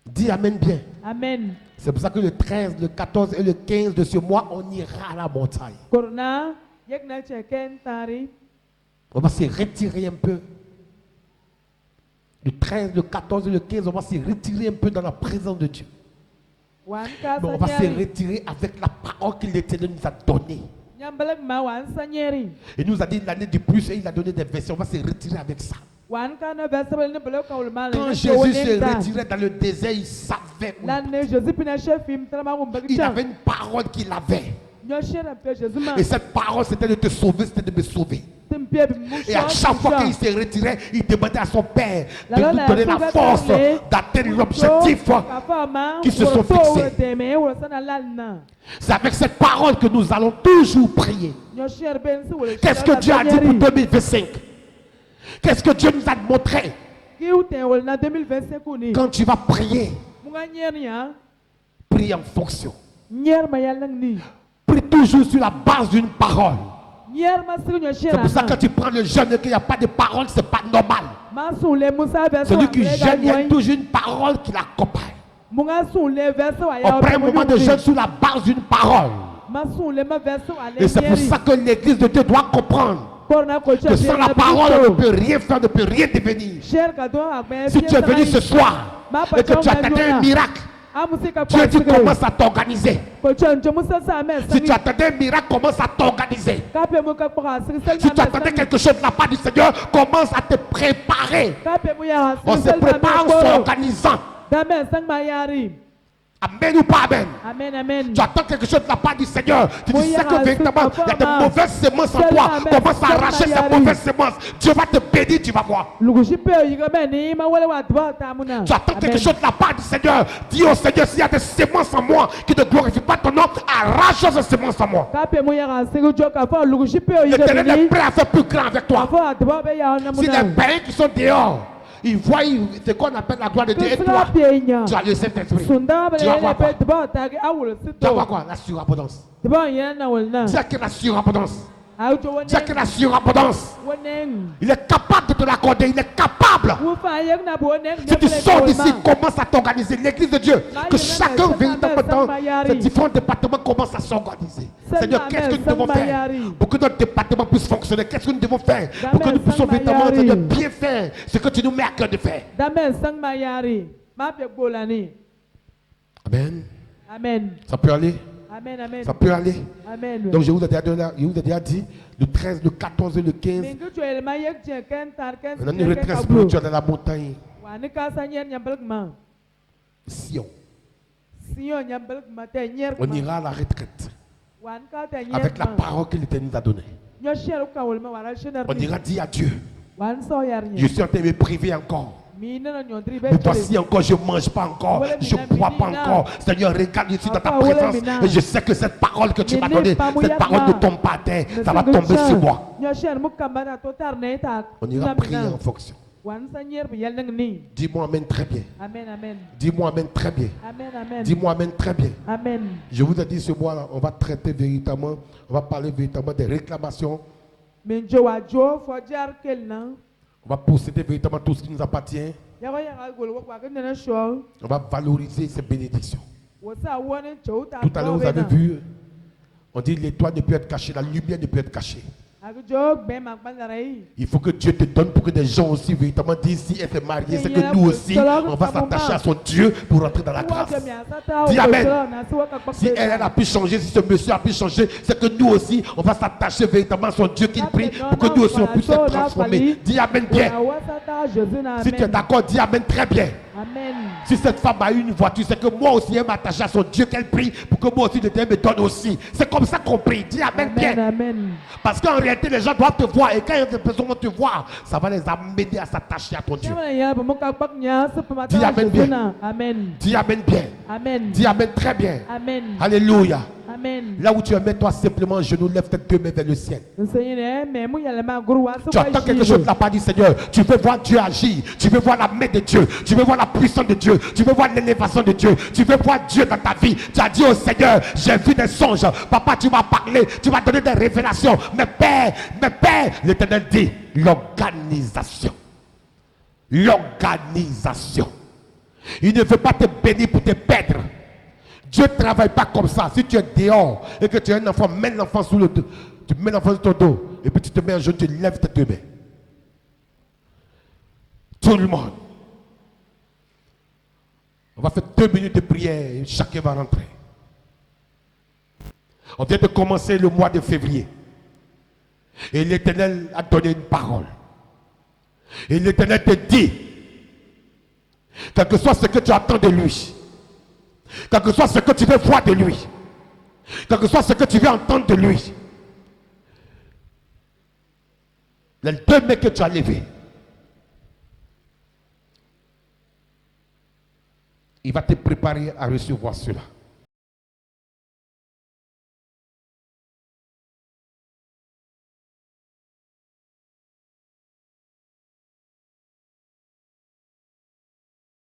Dis Amen bien. Amen. C'est pour ça que le 13, le 14 et le 15 de ce mois, on ira à la montagne. On va se retirer un peu. Le 13, le 14 et le 15, on va se retirer un peu dans la présence de Dieu. Mais on va se retirer avec la parole que l'Éternel nous a donnée. Il nous a dit l'année du plus et il a donné des versets. On va se retirer avec ça. Quand Jésus se retirait dans le désert, il savait où. Il avait une parole qu'il avait. Et cette parole, c'était de te sauver, c'était de me sauver. Et à chaque fois qu'il se retirait, il demandait à son Père de nous donner la force d'atteindre l'objectif qui se sont fixés. C'est avec cette parole que nous allons toujours prier. Qu'est-ce que Dieu a dit pour 2025? Qu'est-ce que Dieu nous a montré? Quand tu vas prier, prie en fonction. Prie toujours sur la base d'une parole. C'est pour ça que quand tu prends le jeûne et qu'il n'y a pas de parole, ce n'est pas normal. Celui qui jeûne, il y a toujours une parole qui l'accompagne. On prend un moment de jeûne sur la base d'une parole. Et c'est pour ça que l'église de Dieu doit comprendre que sans la parole, on ne peut rien faire, on ne peut rien devenir. Si tu es venu ce soir et que tu attendais un miracle, Dieu dit commence à t'organiser. Si tu attendais un miracle, commence à t'organiser. Si tu attendais quelque chose de la part du Seigneur, commence à te préparer. On se prépare en s'organisant. Amen ou pas amen? Amen, amen. Tu attends quelque chose de la part du Seigneur. Tu dis c'est que véritablement il y a de mauvaises semences en toi. Commence à arracher ces mauvaises semences. Dieu va te bénir, tu vas voir. Tu attends quelque chose de la part du Seigneur. Dis au Seigneur, s'il y a des semences en moi qui ne glorifient pas ton nom, arrache ces semences en moi. L'Éternel est prêt à faire plus grand avec toi. Si les païens qui sont dehors, ils voient ce qu'on appelle la gloire de Dieu. Et toi, tu as le Saint-Esprit. Tu vas voir quoi? Tu vas voir quoi? La surabondance. C'est que la surabondance. C'est que la surabondance. Il est capable de te l'accorder. Il est capable. Si tu sors d'ici, commence à t'organiser. L'église de Dieu, que chacun véritablement dans ces différents départements commence à s'organiser. Seigneur, qu'est-ce que nous devons faire pour que notre département puisse fonctionner? Qu'est-ce que nous devons faire pour que nous puissions véritablement, Seigneur, bien faire ce que tu nous mets à cœur de faire? Amen. Amen. Ça peut aller? Amen, amen. Ça peut aller? Amen. Donc je vous ai déjà dit, le 13, le 14 et le 15. On a une retraite spirituelle dans la montagne. Sion. On ira à la retraite avec la parole que l'Éternel nous a donnée. On ira dire à Dieu, je suis en train de me priver encore. Mais voici encore, je ne mange pas encore, je ne bois pas encore. Seigneur, regarde, je suis dans ta présence et je sais que cette parole que tu m'as donnée, cette parole ne tombe pas à terre, ça va tomber sur moi. On ira prier en fonction. Dis-moi amen très bien. Amen, amen. Dis-moi amen très bien. Amen, amen. Dis-moi amen très bien. Amen. Je vous ai dit ce mois-là, on va traiter véritablement, on va parler véritablement des réclamations. On va posséder véritablement tout ce qui nous appartient. On va valoriser ces bénédictions. Tout à l'heure, vous avez vu, on dit l'étoile ne peut être cachée, la lumière ne peut être cachée. Il faut que Dieu te donne pour que des gens aussi véritablement disent si elle s'est mariée, c'est que nous aussi, on va s'attacher à son Dieu pour rentrer dans la grâce. Dis amen. Si elle a pu changer, si ce monsieur a pu changer, c'est que nous aussi, on va s'attacher véritablement à son Dieu qu'il prie pour que nous aussi on puisse être transformés. Dis amen bien. Si tu es d'accord, dis amen très bien. Amen. Si cette femme a eu une voiture, c'est que moi aussi elle m'attache à son Dieu qu'elle prie pour que moi aussi Dieu me donne aussi. C'est comme ça qu'on prie. Dis amen bien. Amen. Parce qu'en réalité, les gens doivent te voir. Et quand les personnes vont te voir, ça va les amener à s'attacher à ton Dieu. Dis amen bien. Amen. Dis amen bien. Amen. Dis amen très bien. Amen. Alléluia. Amen. Là où tu es, mets-toi simplement en genou, lève tes deux mains vers le ciel. Tu attends quelque chose de la part du Seigneur. Tu veux voir Dieu agir. Tu veux voir la main de Dieu. Tu veux voir la puissance de Dieu. Tu veux voir l'élévation de Dieu. Tu veux voir Dieu dans ta vie. Tu as dit au Seigneur, j'ai vu des songes. Papa, tu m'as parlé. Tu m'as donné des révélations. Mais Père, l'Éternel dit, l'organisation. L'organisation. Il ne veut pas te bénir pour te perdre. Dieu ne travaille pas comme ça. Si tu es dehors et que tu as un enfant, mets l'enfant sous le dos. Tu mets l'enfant sur ton dos. Et puis tu te mets en genou, tu lèves tes deux mains. Tout le monde. On va faire 2 minutes de prière et chacun va rentrer. On vient de commencer le mois de février. Et l'Éternel a donné une parole. Et l'Éternel te dit, quel que soit ce que tu attends de lui, quel que soit ce que tu veux voir de lui, quel que soit ce que tu veux entendre de lui, les 2 mains que tu as levées, il va te préparer à recevoir cela.